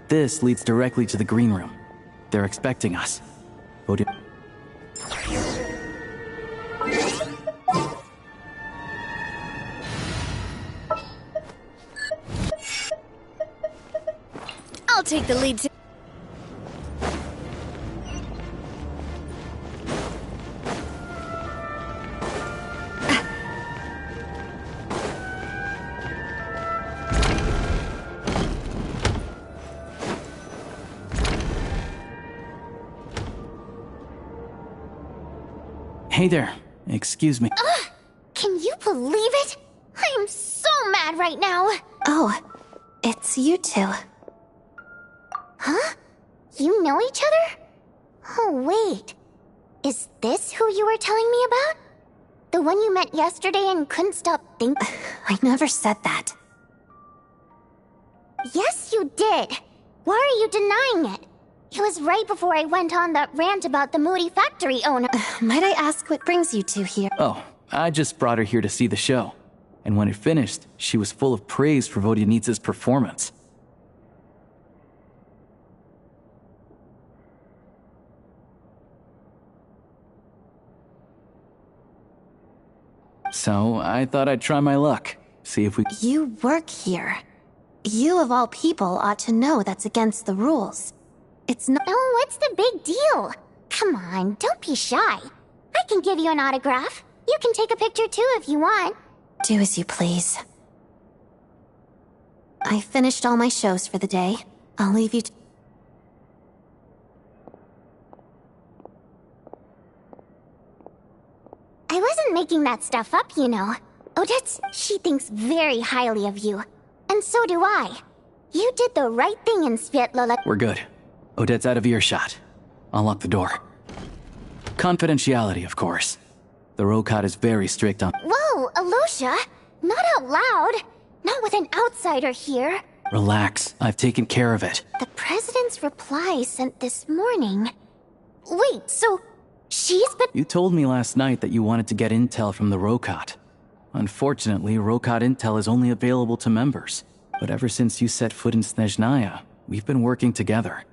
This leads directly to the green room. They're expecting us. I'll take the lead to... Hey there. Excuse me. Can you believe it? I am so mad right now. Oh, it's you two. Huh? You know each other? Oh, wait. Is this who you were telling me about? The one you met yesterday and couldn't stop thinking? I never said that. Yes, you did. Why are you denying it? It was right before I went on that rant about the moody factory owner. Might I ask what brings you two here? Oh, I just brought her here to see the show. And when it finished, she was full of praise for Vodyanitsa's performance. So, I thought I'd try my luck. See if we... You work here. You of all people ought to know that's against the rules. It's not... Oh, what's the big deal? Come on, don't be shy. I can give you an autograph. You can take a picture too if you want. Do as you please. I finished all my shows for the day. I'll leave you to... I wasn't making that stuff up, you know. She thinks very highly of you. And so do I. You did the right thing in Svietlana. We're good. Odette's out of earshot. I'll lock the door. Confidentiality, of course. The Rokat is very strict on— Whoa, Alosha! Not out loud! Not with an outsider here. Relax, I've taken care of it. The President's reply sent this morning. Wait, so she's been— You told me last night that you wanted to get intel from the Rokat. Unfortunately, Rokat intel is only available to members. But ever since you set foot in Snezhnaya, we've been working together.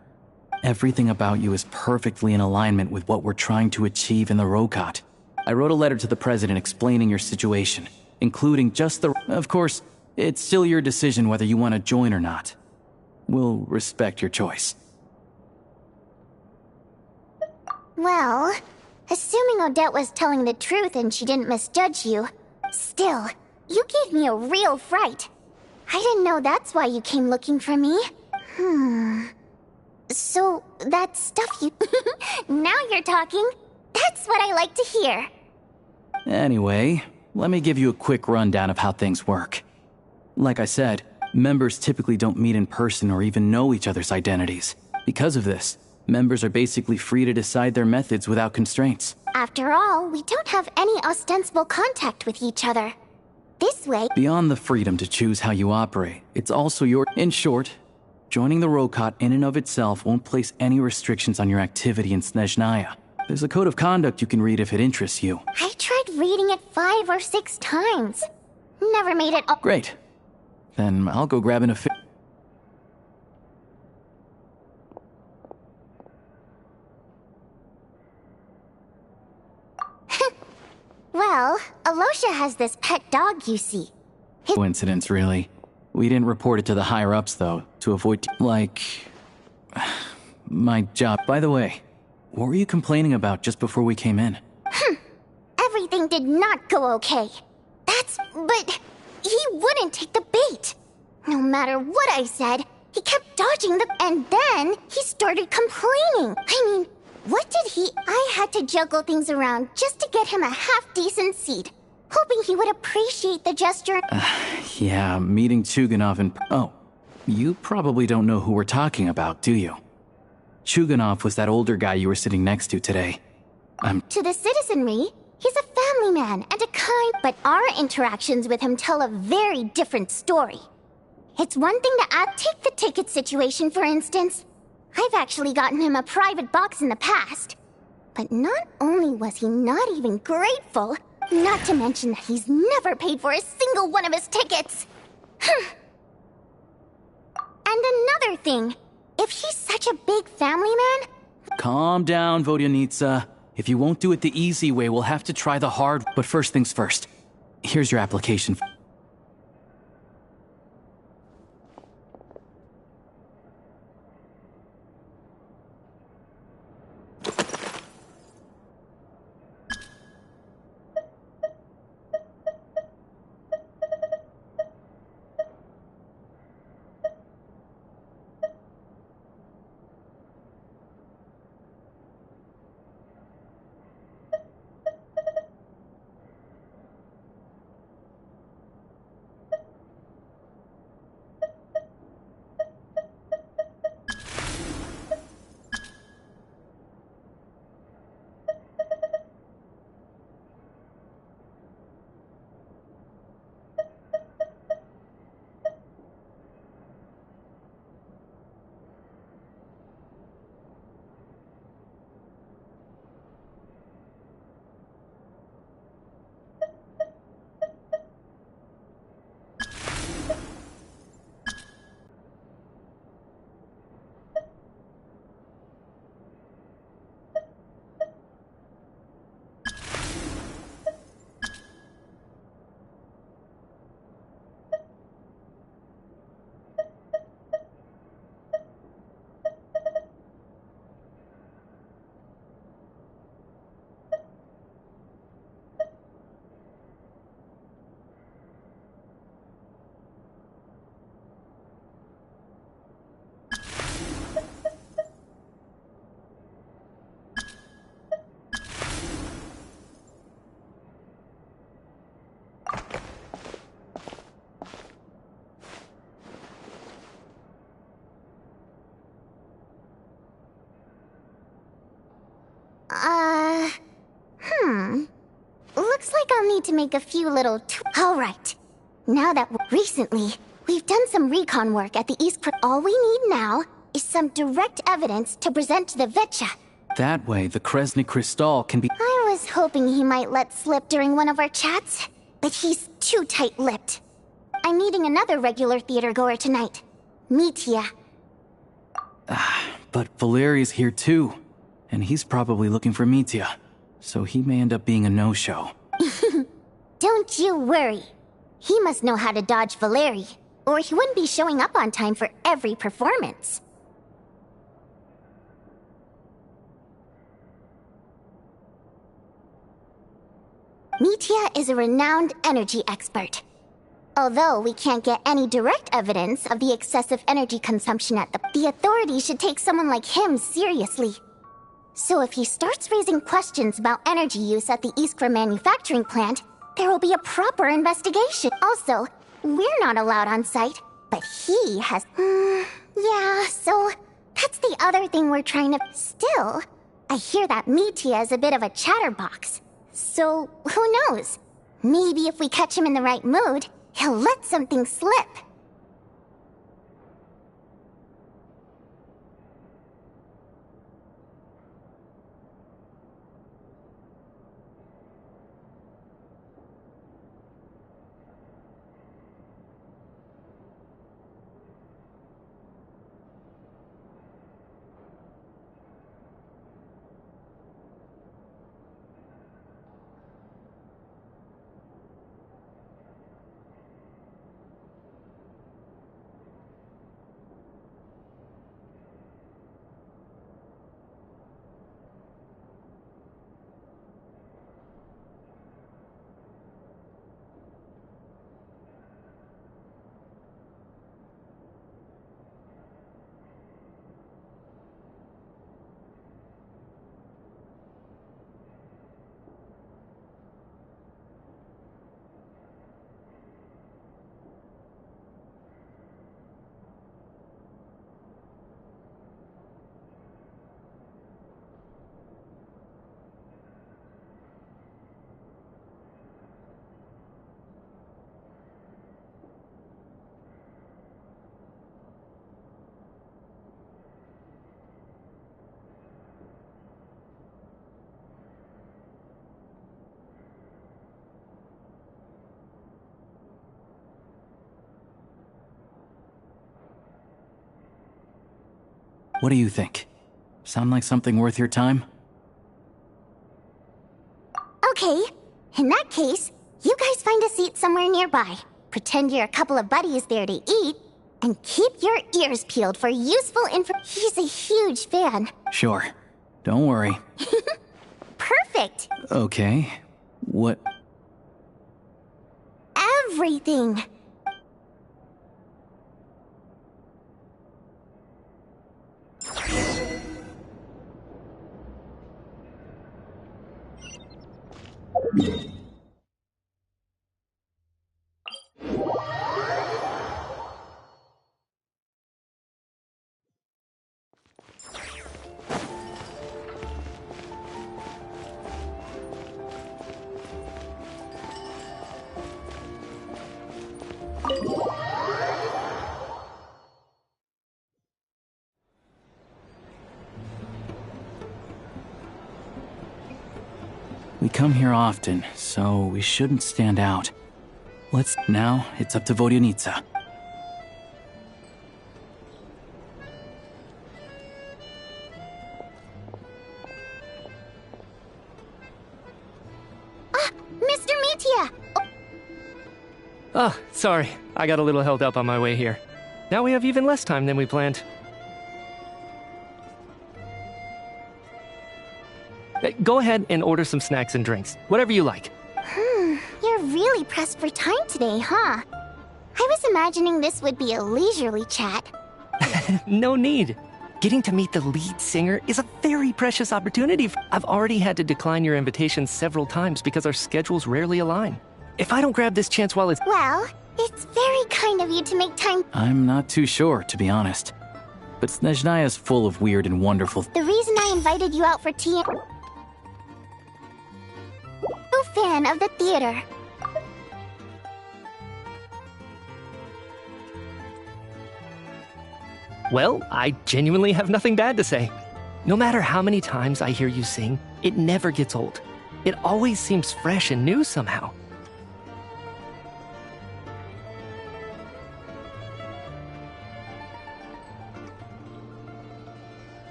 Everything about you is perfectly in alignment with what we're trying to achieve in the Rokat. I wrote a letter to the President explaining your situation, including just the— Of course, it's still your decision whether you want to join or not. We'll respect your choice. Well, assuming Odette was telling the truth and she didn't misjudge you, still, you gave me a real fright. I didn't know that's why you came looking for me. So, that stuff you— Now you're talking. That's what I like to hear. Anyway, let me give you a quick rundown of how things work. Like I said, members typically don't meet in person or even know each other's identities. Because of this, members are basically free to decide their methods without constraints. After all, we don't have any ostensible contact with each other. This way— Beyond the freedom to choose how you operate, it's also your— In short, joining the Rokat in and of itself won't place any restrictions on your activity in Snezhnaya. There's a code of conduct you can read if it interests you. I tried reading it 5 or 6 times. Never made it up. Great. Then I'll go grab an official— Well, Alosha has this pet dog, you see. Coincidence, really. We didn't report it to the higher-ups, though, to avoid— like— my job. By the way, what were you complaining about just before we came in? Everything did not go okay. But he wouldn't take the bait. No matter what I said, he kept dodging and then he started complaining. I mean, what did he— I had to juggle things around just to get him a half-decent seat, hoping he would appreciate the gesture. Yeah, meeting Chuganov and— Oh, you probably don't know who we're talking about, do you? Chuganov was that older guy you were sitting next to today. To the citizenry, he's a family man and a kind— But our interactions with him tell a very different story. It's one thing to take the ticket situation, for instance. I've actually gotten him a private box in the past. But not only was he not even grateful, not to mention that he's never paid for a single one of his tickets. And another thing, if he's such a big family man— Calm down, Vodyanitsa. If you won't do it the easy way, we'll have to try the hard— But first things first. Here's your application. make a few little Alright. Now that recently, we've done some recon work at the East Front. All we need now is some direct evidence to present to the Vetcha. That way, the Kresny Crystal can be... I was hoping he might let slip during one of our chats, but he's too tight-lipped. I'm meeting another regular theater goer tonight. Mitya. But Valeri's here too, and he's probably looking for Mitya, so he may end up being a no-show. Don't you worry. He must know how to dodge Valeri, or he wouldn't be showing up on time for every performance. Mitya is a renowned energy expert. Although we can't get any direct evidence of the excessive energy consumption at the authorities should take someone like him seriously. So if he starts raising questions about energy use at the Iskra manufacturing plant, there will be a proper investigation. Also, we're not allowed on site, but he has... yeah, so that's the other thing we're trying to... Still, I hear that Mitya is a bit of a chatterbox. So, who knows? Maybe if we catch him in the right mood, he'll let something slip. What do you think? Sound like something worth your time? Okay, in that case, you guys find a seat somewhere nearby. Pretend you're a couple of buddies there to eat, and keep your ears peeled for useful info. He's a huge fan. Sure. Don't worry. Perfect. Okay. What? Everything. We come here often, so we shouldn't stand out. Now, it's up to Vodyanica. Mr. Mitya! Oh, sorry. I got a little held up on my way here. Now we have even less time than we planned. Go ahead and order some snacks and drinks. Whatever you like. You're really pressed for time today, huh? I was imagining this would be a leisurely chat. No need. Getting to meet the lead singer is a very precious opportunity. I've already had to decline your invitation several times because our schedules rarely align. If I don't grab this chance while it's... Well, it's very kind of you to make time. I'm not too sure, to be honest. But Snezhnaya's full of weird and wonderful... The reason I invited you out for tea... fan of the theater. Well, I genuinely have nothing bad to say. No matter how many times I hear you sing, it never gets old. It always seems fresh and new somehow.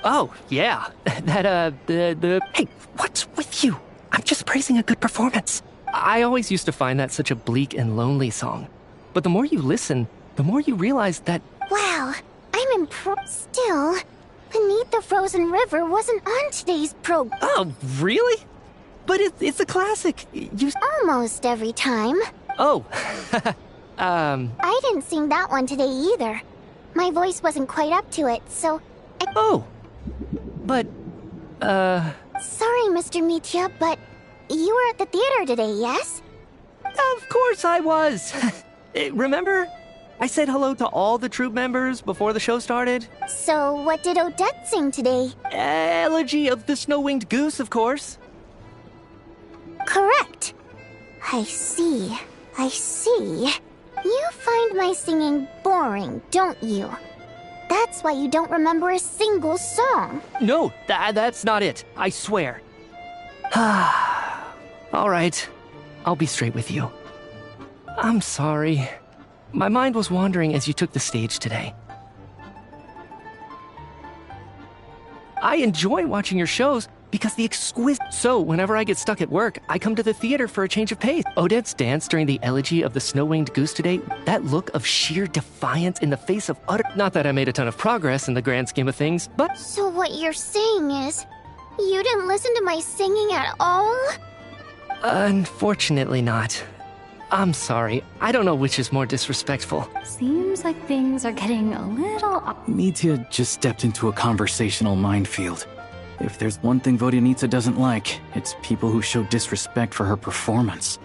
Oh, yeah. Hey, what's with you? I'm just praising a good performance. I always used to find that such a bleak and lonely song. But the more you listen, the more you realize that... Wow, I'm impressed. Still, Beneath the Frozen River wasn't on today's program. Oh, really? But it's a classic. You... Almost every time. Oh. I didn't sing that one today either. My voice wasn't quite up to it, so... Oh. But, Sorry, Mr. Mitya, but you were at the theater today, yes? Of course I was. Remember? I said hello to all the troop members before the show started. So, what did Odette sing today? Elegy of the Snow-Winged Goose, of course. Correct. I see. You find my singing boring, don't you? That's why you don't remember a single song. No, that's not it. I swear. All right. I'll be straight with you. I'm sorry. My mind was wandering as you took the stage today. I enjoy watching your shows because the exquisite... So, whenever I get stuck at work, I come to the theater for a change of pace. Odette's dance during the Elegy of the Snow-Winged Goose today, that look of sheer defiance in the face of utter... Not that I made a ton of progress in the grand scheme of things, but... So what you're saying is, you didn't listen to my singing at all? Unfortunately not. I'm sorry. I don't know which is more disrespectful. Seems like things are getting a little... Mitya just stepped into a conversational minefield. If there's one thing Vodyanitsa doesn't like, it's people who show disrespect for her performance.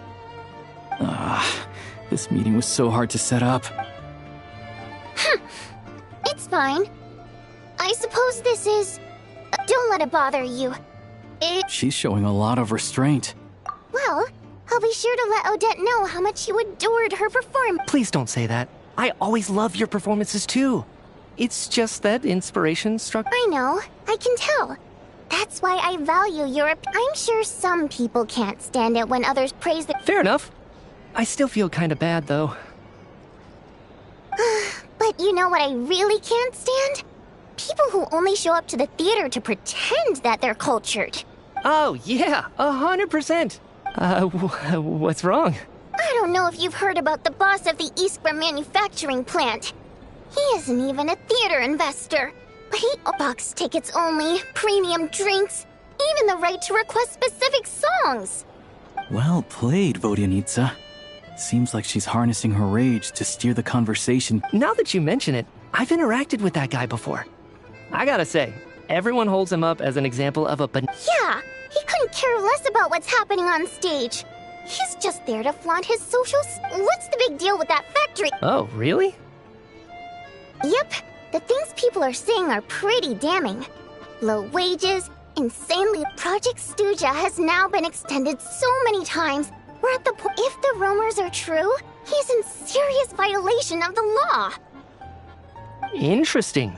This meeting was so hard to set up. It's fine. I suppose this is... Don't let it bother you. She's showing a lot of restraint. Well, I'll be sure to let Odette know how much you adored her performance. Please don't say that. I always love your performances too. It's just that inspiration struck... I know. I can tell. That's why I value your... I'm sure some people can't stand it when others praise the... Fair enough. I still feel kinda bad, though. But you know what I really can't stand? People who only show up to the theater to pretend that they're cultured. Oh, yeah, 100%. What's wrong? I don't know if you've heard about the boss of the Iskra manufacturing plant. He isn't even a theater investor. But he box tickets only, premium drinks, even the right to request specific songs. Well played, Vodyanitsa. Seems like she's harnessing her rage to steer the conversation. Now that you mention it, I've interacted with that guy before. I gotta say, everyone holds him up as an example of a... Yeah, he couldn't care less about what's happening on stage. He's just there to flaunt his social... What's the big deal with that factory? Oh, really? Yep. The things people are saying are pretty damning. Low wages, insanely... Project Stuja has now been extended so many times, we're at the point... If the rumors are true, he's in serious violation of the law. Interesting.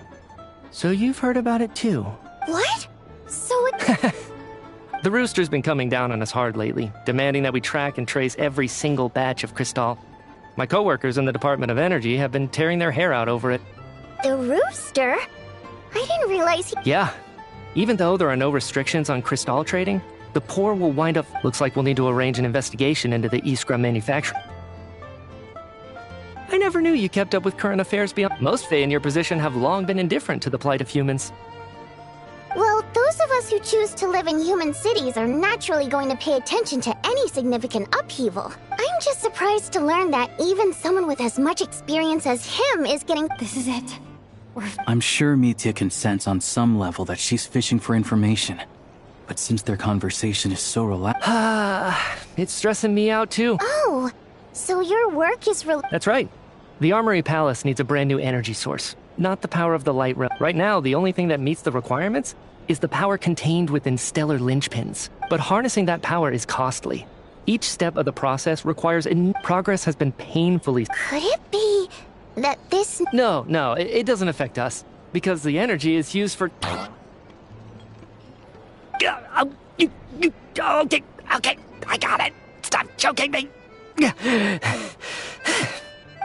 So you've heard about it too? What? So it... The Rooster's been coming down on us hard lately, demanding that we track and trace every single batch of Crystal. My coworkers in the Department of Energy have been tearing their hair out over it. The Rooster? I didn't realize he... Yeah. Even though there are no restrictions on Crystal trading, the poor will wind up... Looks like we'll need to arrange an investigation into the Iskra manufacturing. I never knew you kept up with current affairs beyond... Most Fae in your position have long been indifferent to the plight of humans. Well, those of us who choose to live in human cities are naturally going to pay attention to any significant upheaval. I'm just surprised to learn that even someone with as much experience as him is getting... This is it. I'm sure Mitya can sense on some level that she's fishing for information. But since their conversation is so relaxed... It's stressing me out too. Oh, so your work is That's right. The Armory Palace needs a brand new energy source, not the power of the light realm. Right now, the only thing that meets the requirements is the power contained within stellar linchpins. But harnessing that power is costly. Each step of the process requires... Progress has been painfully... Could it be that this... No, it doesn't affect us. Because the energy is used for... Okay, I got it. Stop choking me.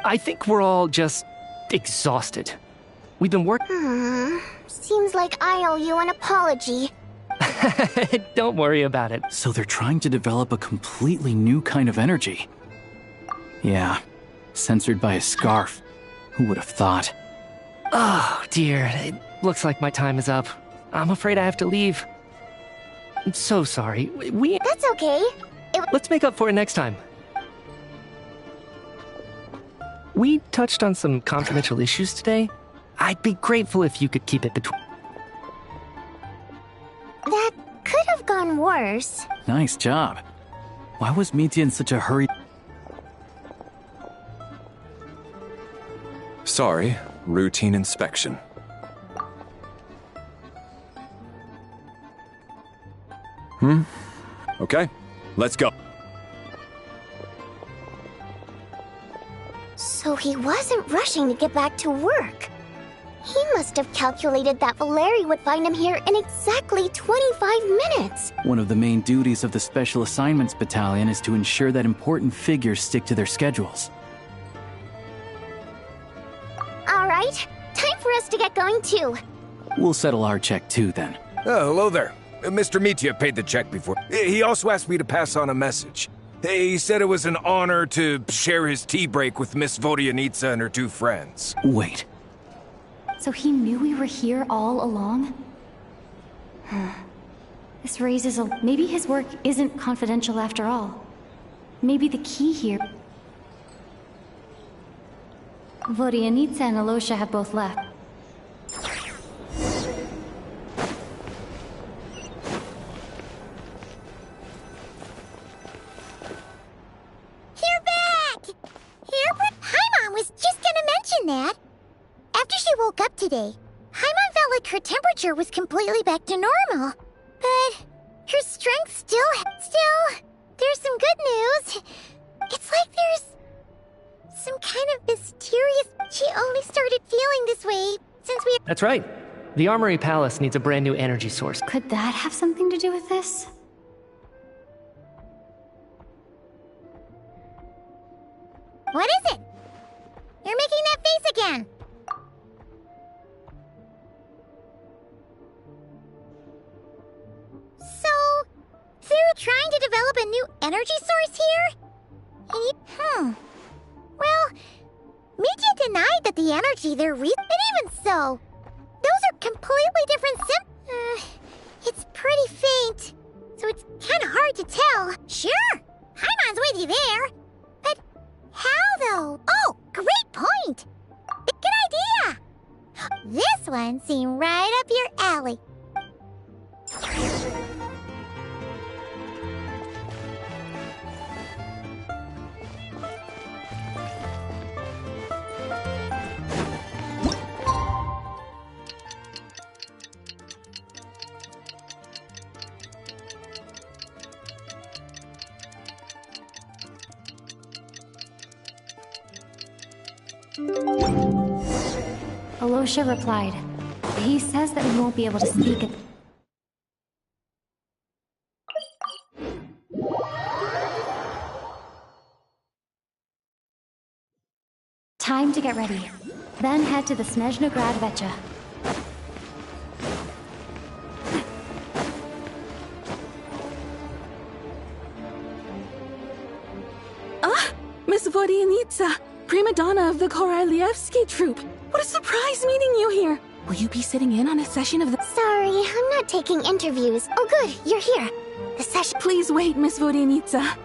I think we're all just exhausted. We've been working... Seems like I owe you an apology. Don't worry about it. So they're trying to develop a completely new kind of energy. Yeah, censored by a scarf. Who would have thought? Oh, dear. It looks like my time is up. I'm afraid I have to leave. I'm so sorry. That's okay. Let's make up for it next time. We touched on some confidential issues today. I'd be grateful if you could keep it between... That could have gone worse. Nice job. Why was Mitya in such a hurry? Sorry, routine inspection. Okay, let's go. So he wasn't rushing to get back to work. He must have calculated that Valeri would find him here in exactly 25 minutes. One of the main duties of the Special Assignments Battalion is to ensure that important figures stick to their schedules. All right, time for us to get going too. We'll settle our check too, then. Oh, hello there. Mr. Mitya paid the check before. He also asked me to pass on a message. He said it was an honor to share his tea break with Miss Vodyanitsa and her two friends. Wait. So he knew we were here all along? This raises a... Maybe his work isn't confidential after all. Maybe the key here... Vodyanitsa and Alosha have both left. You're back! Paimon was just gonna mention that. After she woke up today, Paimon felt like her temperature was completely back to normal. But her strength still, there's some good news. It's like there's some kind of mysterious... She only started feeling this way since we... That's right. The Armory Palace needs a brand new energy source. Could that have something to do with this? What is it? You're making that face again. So, they're trying to develop a new energy source here? Well, Mitya denied that the energy they're and even so, those are completely different it's pretty faint, so it's kind of hard to tell. Sure, Paimon's with you there. But how, though? Oh, great point! Good idea! This one seemed right up your alley. Alosha replied. He says that we won't be able to speak at... Time to get ready. Then head to the Snezhnograd Vecha. Miss Vodyanitsa, prima donna of the Korolievsky troupe. What a surprise meeting you here. Will you be sitting in on a session of the... Sorry, I'm not taking interviews. Oh good, you're here. The session... Please wait, Miss Vodyanitsa.